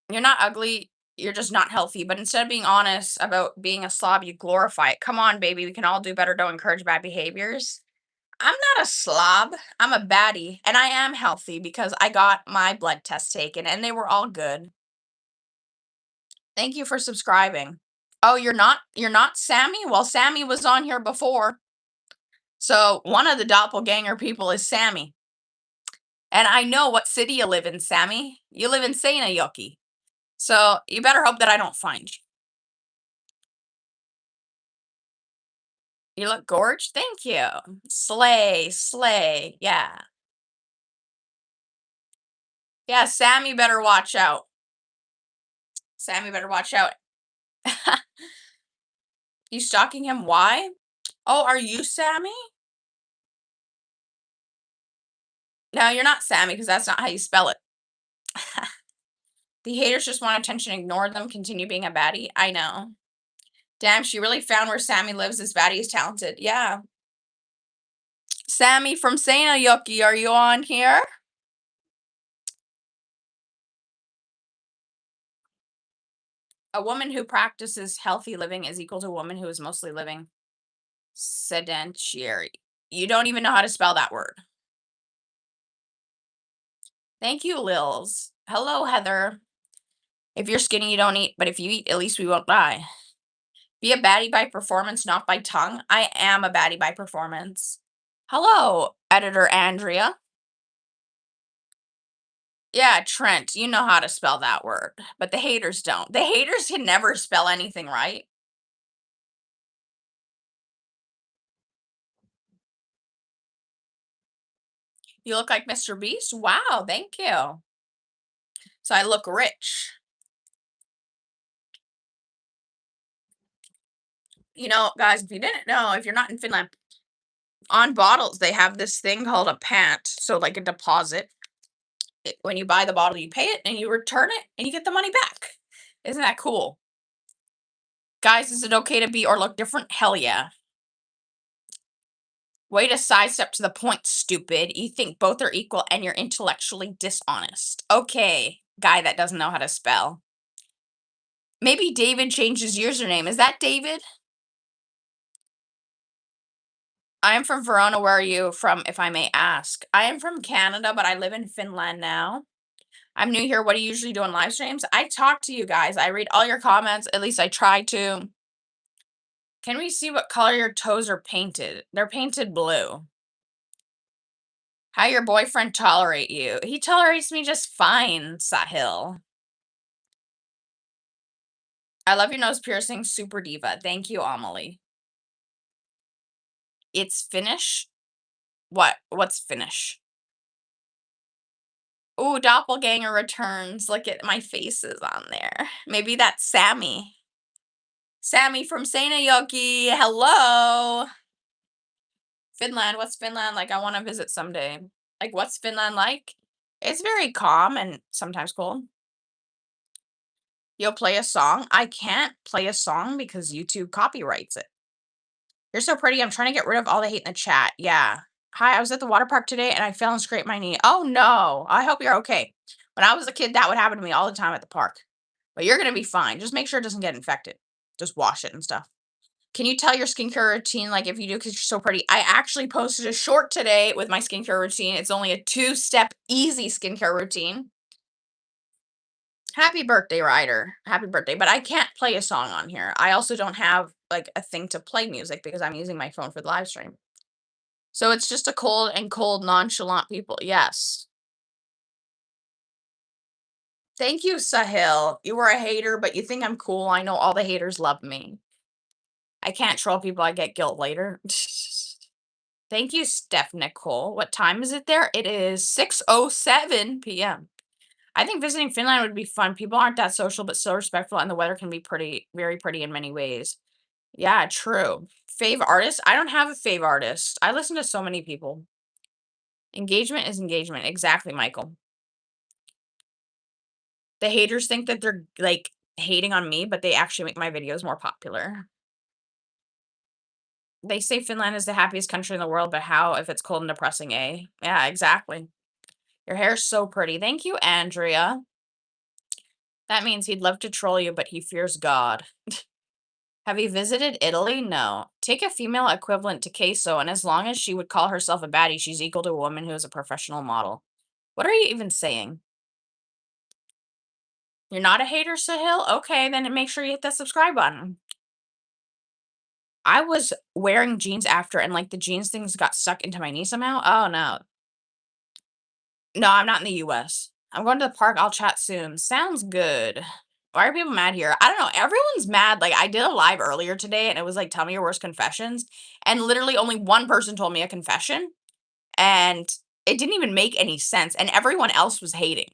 You're not ugly. You're just not healthy. But instead of being honest about being a slob, you glorify it. Come on, baby. We can all do better. Don't encourage bad behaviors. I'm not a slob. I'm a baddie, and I am healthy because I got my blood tests taken and they were all good. Thank you for subscribing. Oh, you're not Sammy? Well, Sammy was on here before. So one of the doppelganger people is Sammy. And I know what city you live in, Sammy. You live in Seinäjoki. So you better hope that I don't find you. You look gorge. Thank you. Slay, slay. Yeah. Yeah, Sammy better watch out. Sammy better watch out. You stalking him? Why? Oh, are you Sammy? No, you're not Sammy because that's not how you spell it. The haters just want attention. Ignore them. Continue being a baddie. I know. Damn, she really found where Sammy lives. This baddie is talented. Yeah. Sammy from Seinäjoki, are you on here? A woman who practices healthy living is equal to a woman who is mostly living sedentary. You don't even know how to spell that word. Thank you, Lils. Hello, Heather. If you're skinny, you don't eat, but if you eat, at least we won't die. Be a baddie by performance, not by tongue. I am a baddie by performance. Hello, editor Andrea. Yeah, Trent, you know how to spell that word, but the haters don't. The haters can never spell anything right. You look like Mr. Beast? Wow, thank you. So I look rich. You know, guys, if you didn't know, if you're not in Finland, on bottles, they have this thing called a pant. So, like a deposit. When you buy the bottle, you pay it and you return it and you get the money back. Isn't that cool? Guys, is it okay to be or look different? Hell yeah. Way to sidestep to the point, stupid. You think both are equal and you're intellectually dishonest. Okay, guy that doesn't know how to spell. Maybe David changed his username. Is that David? I am from Verona. Where are you from, if I may ask? I am from Canada, but I live in Finland now. I'm new here. What do you usually do on live streams? I talk to you guys. I read all your comments. At least I try to. Can we see what color your toes are painted? They're painted blue. How your boyfriend tolerate you? He tolerates me just fine, Sahil. I love your nose piercing, super diva. Thank you, Amelie. It's Finnish? What? What's Finnish? Ooh, doppelganger returns. Look at my faces on there. Maybe that's Sammy. Sammy from Seinäjoki. Hello. Finland. What's Finland like? I want to visit someday. Like, what's Finland like? It's very calm and sometimes cold. You'll play a song? I can't play a song because YouTube copyrights it. You're so pretty. I'm trying to get rid of all the hate in the chat. Yeah. Hi, I was at the water park today and I fell and scraped my knee. Oh no. I hope you're okay. When I was a kid, that would happen to me all the time at the park. But you're gonna be fine. Just make sure it doesn't get infected. Just wash it and stuff. Can you tell your skincare routine? Like if you do, because you're so pretty. I actually posted a short today with my skincare routine. It's only a 2-step easy skincare routine. Happy birthday, Ryder. Happy birthday. But I can't play a song on here. I also don't have like a thing to play music because I'm using my phone for the live stream. So it's just a cold, nonchalant people. Yes. Thank you, Sahil. You were a hater, but you think I'm cool. I know all the haters love me. I can't troll people. I get guilt later. Thank you, Steph Nicole. What time is it there? It is 6:07 p.m. I think visiting Finland would be fun. People aren't that social, but so respectful, and the weather can be pretty, very pretty in many ways. Yeah, true. Fave artist? I don't have a fave artist. I listen to so many people. Engagement is engagement. Exactly, Michael. The haters think that they're like hating on me, but they actually make my videos more popular. They say Finland is the happiest country in the world, but how if it's cold and depressing, eh? Yeah, exactly. Your hair's so pretty. Thank you, Andrea. That means he'd love to troll you, but he fears God. Have you visited Italy? No. Take a female equivalent to queso, and as long as she would call herself a baddie, she's equal to a woman who is a professional model. What are you even saying? You're not a hater, Sahil? Okay, then make sure you hit that subscribe button. I was wearing jeans after, and like the jeans things got stuck into my knee somehow. Oh no. No, I'm not in the US. I'm going to the park. I'll chat soon. Sounds good. Why are people mad here? I don't know. Everyone's mad. Like, I did a live earlier today and it was like, tell me your worst confessions. And literally only one person told me a confession. And it didn't even make any sense. And everyone else was hating.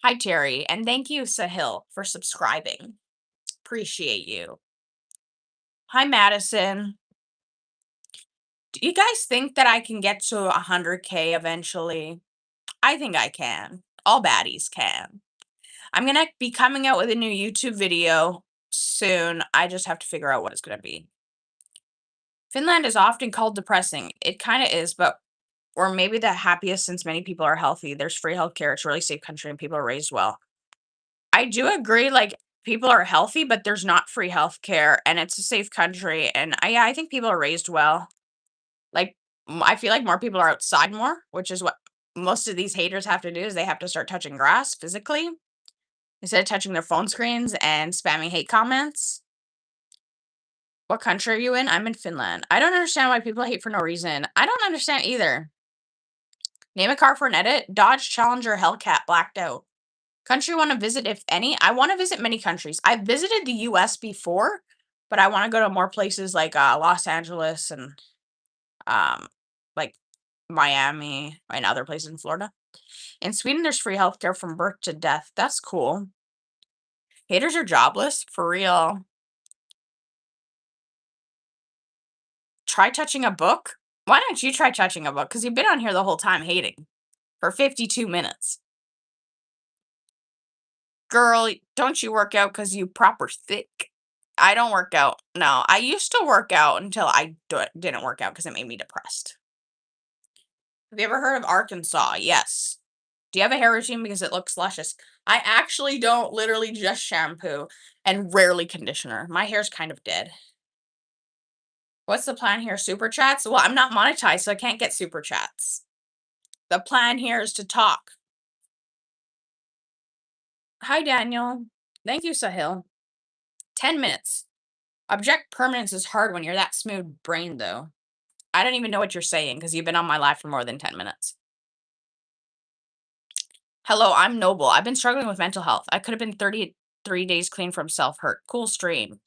Hi, Terry. And thank you, Sahil, for subscribing. Appreciate you. Hi, Madison. Do you guys think that I can get to 100K eventually? I think I can. All baddies can. I'm gonna be coming out with a new YouTube video soon. I just have to figure out what it's gonna be. Finland is often called depressing. It kind of is, but or maybe the happiest since many people are healthy. There's free healthcare. It's a really safe country and people are raised well. I do agree, like people are healthy, but there's not free healthcare and it's a safe country. And yeah, I think people are raised well. Like I feel like more people are outside more, which is what most of these haters have to do is they have to start touching grass physically instead of touching their phone screens and spamming hate comments. What country are you in? I'm in Finland. I don't understand why people hate for no reason. I don't understand either. Name a car for an edit. Dodge Challenger Hellcat blacked out. Country want to visit, if any? I want to visit many countries. I've visited the US before, but I want to go to more places like Los Angeles and um like Miami and other places in Florida. In Sweden, there's free healthcare from birth to death. That's cool. Haters are jobless, for real. Try touching a book? Why don't you try touching a book? Because you've been on here the whole time hating for 52 minutes. Girl, don't you work out because you proper thick. I don't work out. No, I used to work out until I didn't work out because it made me depressed. Have you ever heard of Arkansas? Yes. Do you have a hair routine because it looks luscious? I actually don't, literally just shampoo and rarely conditioner. My hair's kind of dead. What's the plan here? Super chats? Well, I'm not monetized, so I can't get super chats. The plan here is to talk. Hi, Daniel. Thank you, Sahil. 10 minutes. Object permanence is hard when you're that smooth brain, though. I don't even know what you're saying because you've been on my live for more than 10 minutes. Hello, I'm Noble. I've been struggling with mental health. I could have been 33 days clean from self-hurt. Cool stream.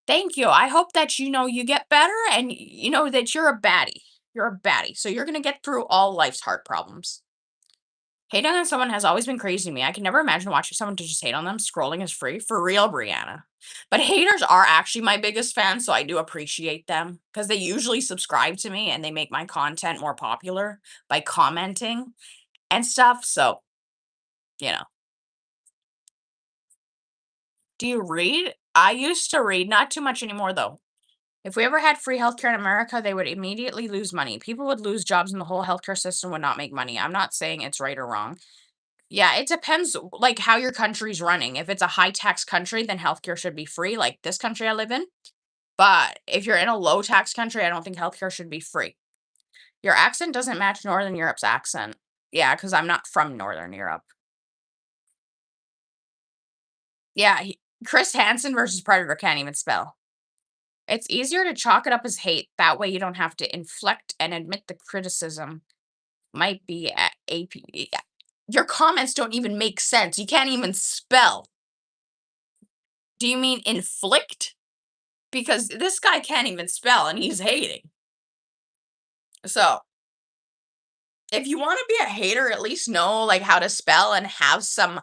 Thank you. I hope that you get better and you know that you're a baddie. You're a baddie. So you're going to get through all life's hard problems. Hating on someone has always been crazy to me. I can never imagine watching someone to just hate on them. Scrolling is free. For real, Brianna. But haters are actually my biggest fans, so I do appreciate them because they usually subscribe to me and they make my content more popular by commenting and stuff. So, you know. Do you read? I used to read, not too much anymore though. If we ever had free healthcare in America, they would immediately lose money. People would lose jobs and the whole healthcare system would not make money. I'm not saying it's right or wrong. Yeah, it depends like how your country's running. If it's a high tax country, then healthcare should be free, like this country I live in. But if you're in a low tax country, I don't think healthcare should be free. Your accent doesn't match Northern Europe's accent. Yeah, because I'm not from Northern Europe. Yeah, Chris Hansen versus Predator can't even spell. It's easier to chalk it up as hate. That way you don't have to inflect and admit the criticism might be at AP. Yeah. Your comments don't even make sense. You can't even spell. Do you mean inflict? Because this guy can't even spell and he's hating. So, if you want to be a hater, at least know like how to spell and have some,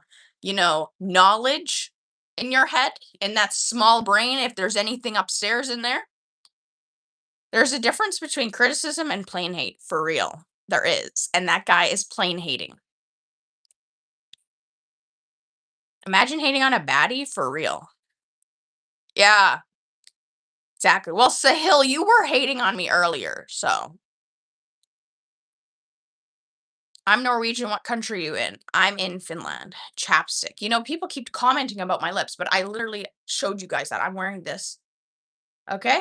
knowledge in your head in that small brain if there's anything upstairs in there. There's a difference between criticism and plain hate, for real. There is. And that guy is plain hating. Imagine hating on a baddie for real. Yeah, exactly. Well, Sahil, you were hating on me earlier, so I'm Norwegian. What country are you in? I'm in Finland. Chapstick. You know, people keep commenting about my lips, but I literally showed you guys that I'm wearing this. Okay?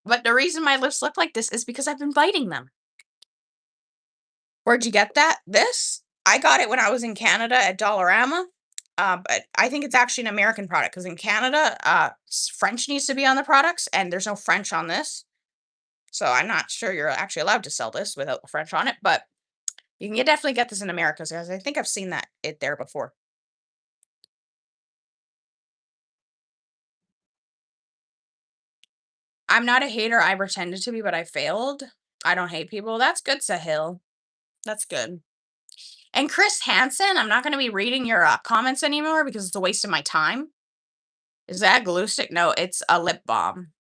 But the reason my lips look like this is because I've been biting them. Where'd you get that? This? I got it when I was in Canada at Dollarama. But I think it's actually an American product because in Canada, French needs to be on the products, and there's no French on this. So I'm not sure you're actually allowed to sell this without the French on it, but you can definitely get this in America because I think I've seen it there before. I'm not a hater. I pretended to be, but I failed. I don't hate people. That's good, Sahil. That's good. And Chris Hansen, I'm not going to be reading your comments anymore because it's a waste of my time. Is that glue stick? No, it's a lip balm.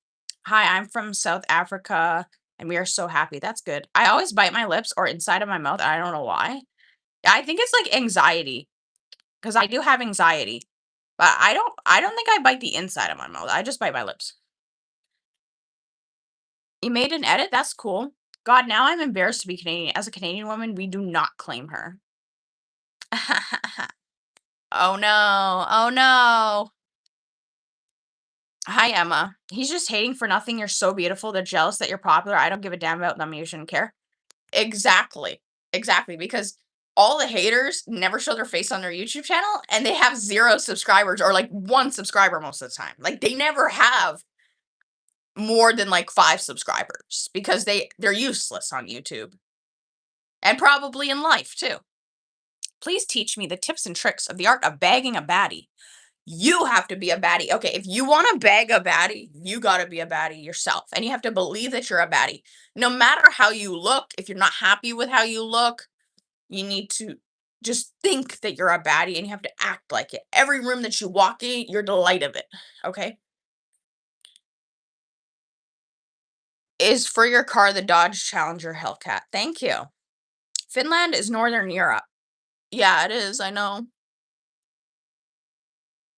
Hi, I'm from South Africa and we are so happy. That's good. I always bite my lips or inside of my mouth. I don't know why. I think it's like anxiety because I do have anxiety, but I don't think I bite the inside of my mouth. I just bite my lips. You made an edit? That's cool. God, now I'm embarrassed to be Canadian. As a Canadian woman, we do not claim her. Oh no. Oh no. Hi, Emma. He's just hating for nothing. You're so beautiful. They're jealous that you're popular. I don't give a damn about them. You shouldn't care. Exactly. Exactly. Because all the haters never show their face on their YouTube channel and they have 0 subscribers or like 1 subscriber most of the time. Like they never have more than like 5 subscribers because they're useless on YouTube and probably in life too. Please teach me the tips and tricks of the art of bagging a baddie. You have to be a baddie. Okay, if you want to bag a baddie, you got to be a baddie yourself. And you have to believe that you're a baddie. No matter how you look, if you're not happy with how you look, you need to just think that you're a baddie and you have to act like it. Every room that you walk in, you're the light of it. Okay? Is for your car the Dodge Challenger Hellcat. Thank you. Finland is Northern Europe. Yeah, it is. I know.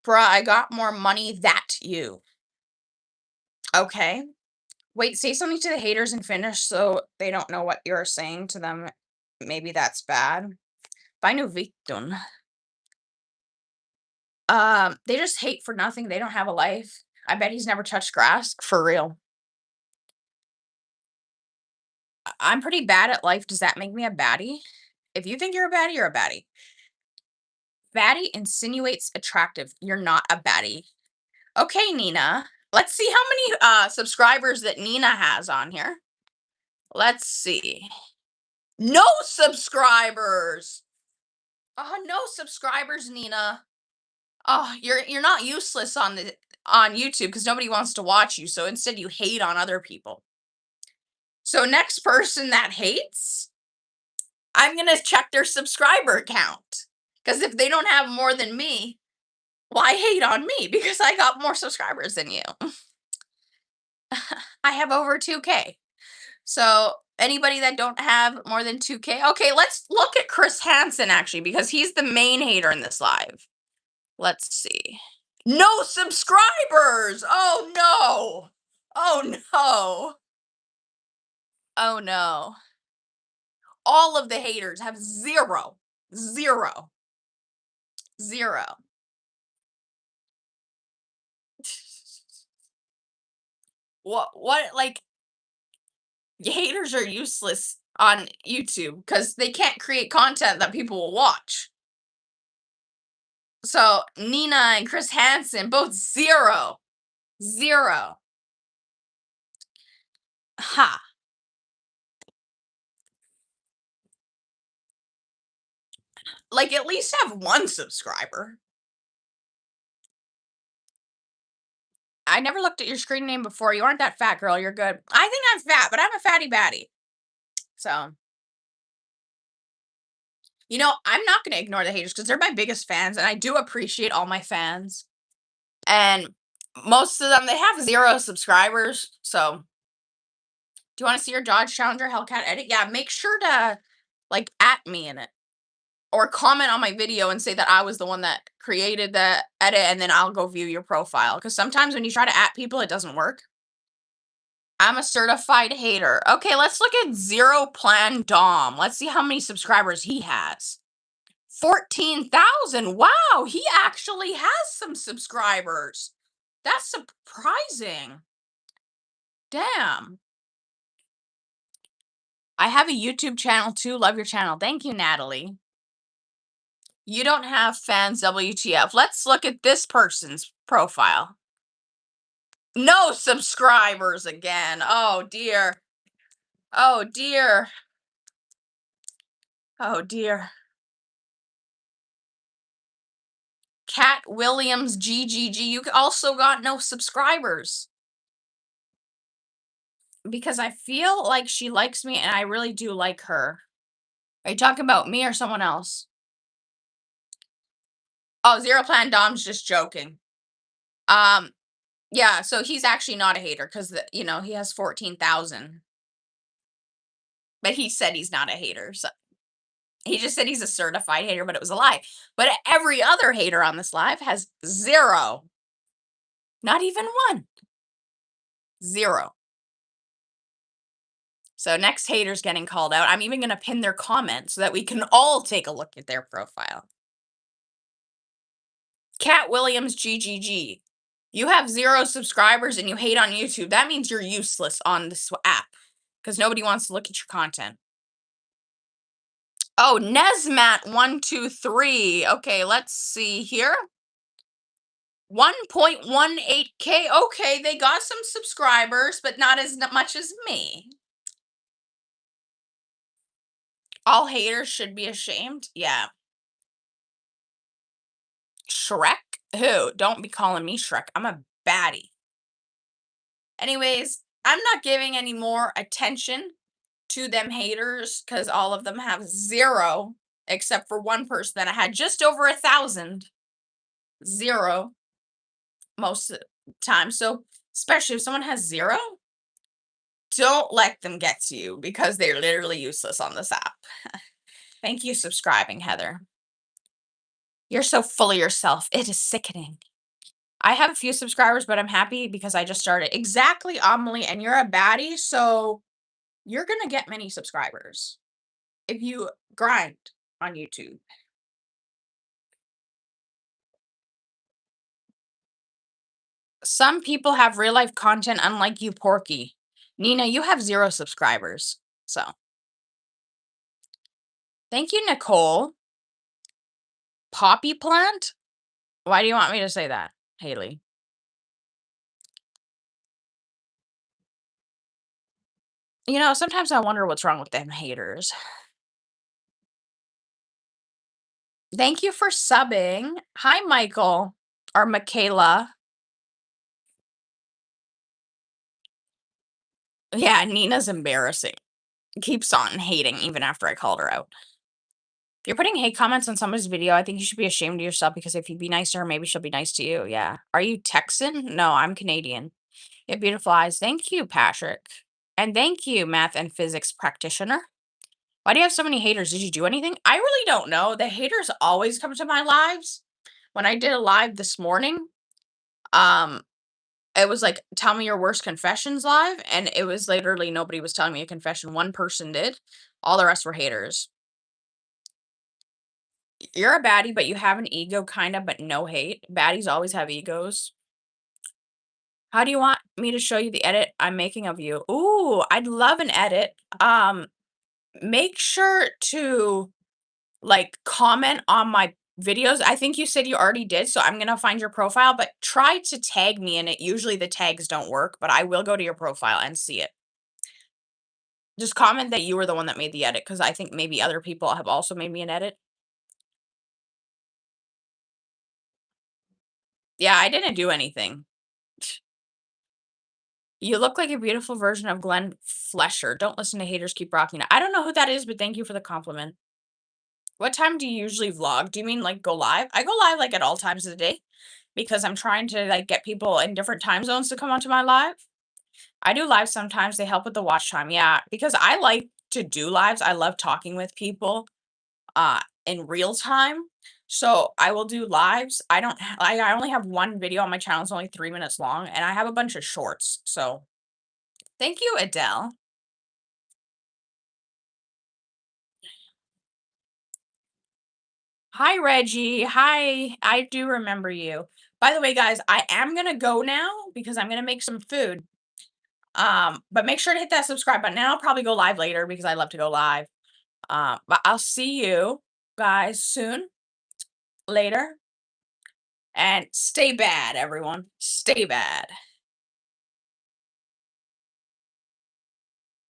Bruh, I got more money that you. Okay. Wait, say something to the haters in Finnish so they don't know what you're saying to them. Maybe that's bad. Vainu vittun. They just hate for nothing. They don't have a life. I bet he's never touched grass. For real. I'm pretty bad at life. Does that make me a baddie? If you think you're a baddie, you're a baddie. Baddie insinuates attractive. You're not a baddie. Okay, Nina. Let's see how many subscribers that Nina has on here. Let's see. No subscribers. No subscribers, Nina. Oh, you're not useless on YouTube because nobody wants to watch you. So instead you hate on other people. So next person that hates, I'm gonna check their subscriber count. Because if they don't have more than me, why hate on me? Because I got more subscribers than you. I have over 2K. So anybody that don't have more than 2K, okay, let's look at Chris Hansen actually, because he's the main hater in this live. Let's see. No subscribers! Oh no! Oh no! Oh no. All of the haters have 0. 0. 0. What like haters are useless on YouTube because they can't create content that people will watch. So Nina and Chris Hansen both 0. 0. Ha. Like at least have 1 subscriber. I never looked at your screen name before. You aren't that fat, girl. You're good. I think I'm fat, but I'm a fatty baddie. So, you know, I'm not going to ignore the haters because they're my biggest fans, and I do appreciate all my fans. And most of them, they have 0 subscribers. So, do you want to see your Dodge Challenger Hellcat edit? Yeah, make sure to like at me in it or comment on my video and say that I was the one that created the edit, and then I'll go view your profile. Because sometimes when you try to at people, it doesn't work. I'm a certified hater. Okay, let's look at Zero Plan Dom. Let's see how many subscribers he has. 14,000. Wow, he actually has some subscribers. That's surprising. Damn. I have a YouTube channel too. Love your channel. Thank you, Natalie. You don't have fans, WTF. Let's look at this person's profile. No subscribers again. Oh, dear. Oh, dear. Oh, dear. Cat Williams GGG. You also got no subscribers. Because I feel like she likes me and I really do like her. Are you talking about me or someone else? Oh, Zero Plan Dom's just joking. Um, yeah, so he's actually not a hater because he has 14,000. But he said he's not a hater. So he just said he's a certified hater, but it was a lie. But every other hater on this live has zero. Not even one. Zero. So next hater's getting called out. I'm even going to pin their comment so that we can all take a look at their profile. Cat Williams GGG. You have 0 subscribers and you hate on YouTube. That means you're useless on this app because nobody wants to look at your content. Oh, Nesmat123. Okay, let's see here. 1.18K. Okay, they got some subscribers, but not as much as me. All haters should be ashamed. Yeah. Shrek? Who? Don't be calling me Shrek. I'm a baddie. Anyways, I'm not giving any more attention to them haters because all of them have 0, except for one person that I had just over 1,000. 0 most of the time. So, especially if someone has 0, don't let them get to you because they're literally useless on this app. Thank you subscribing, Heather. You're so full of yourself. It is sickening. I have a few subscribers, but I'm happy because I just started. Exactly, Amelie, and you're a baddie, so you're gonna get many subscribers if you grind on YouTube. Some people have real life content unlike you, Porky. Nina, you have 0 subscribers. So thank you, Nicole. Poppy plant? Why do you want me to say that, Haley? Sometimes I wonder what's wrong with them haters. Thank you for subbing. Hi, Michael or Michaela. Yeah, Nina's embarrassing. Keeps on hating even after I called her out. If you're putting hate comments on somebody's video, I think you should be ashamed of yourself because if you be nice to her, maybe she'll be nice to you. Yeah. Are you Texan? No, I'm Canadian. You have beautiful eyes. Thank you, Patrick. And thank you, math and physics practitioner. Why do you have so many haters? Did you do anything? I really don't know. The haters always come to my lives. When I did a live this morning, um, it was like, tell me your worst confessions live. And it was literally nobody was telling me a confession. One person did. All the rest were haters. You're a baddie, but you have an ego, kind of, but no hate. Baddies always have egos. How do you want me to show you the edit I'm making of you? Ooh, I'd love an edit. Make sure to comment on my videos. I think you said you already did, so I'm gonna find your profile, but try to tag me in it. Usually the tags don't work, but I will go to your profile and see it. Just comment that you were the one that made the edit because I think maybe other people have also made me an edit. Yeah, I didn't do anything. You look like a beautiful version of Glenn Flesher. Don't listen to haters, keep rocking it. I don't know who that is, but thank you for the compliment. What time do you usually vlog? Do you mean go live? I go live at all times of the day because I'm trying to get people in different time zones to come onto my live. I do live sometimes. They help with the watch time. Yeah, because I like to do lives. I love talking with people in real time. So I will do lives. I only have one video on my channel. It's only 3 minutes long and I have a bunch of shorts. So Thank you, Adele. Hi, Reggie. Hi. I do remember you. By the way, guys, I am gonna go now because I'm gonna make some food. But make sure to hit that subscribe button, and I'll probably go live later because I love to go live. But I'll see you guys soon, later, and stay bad, everyone. Stay bad.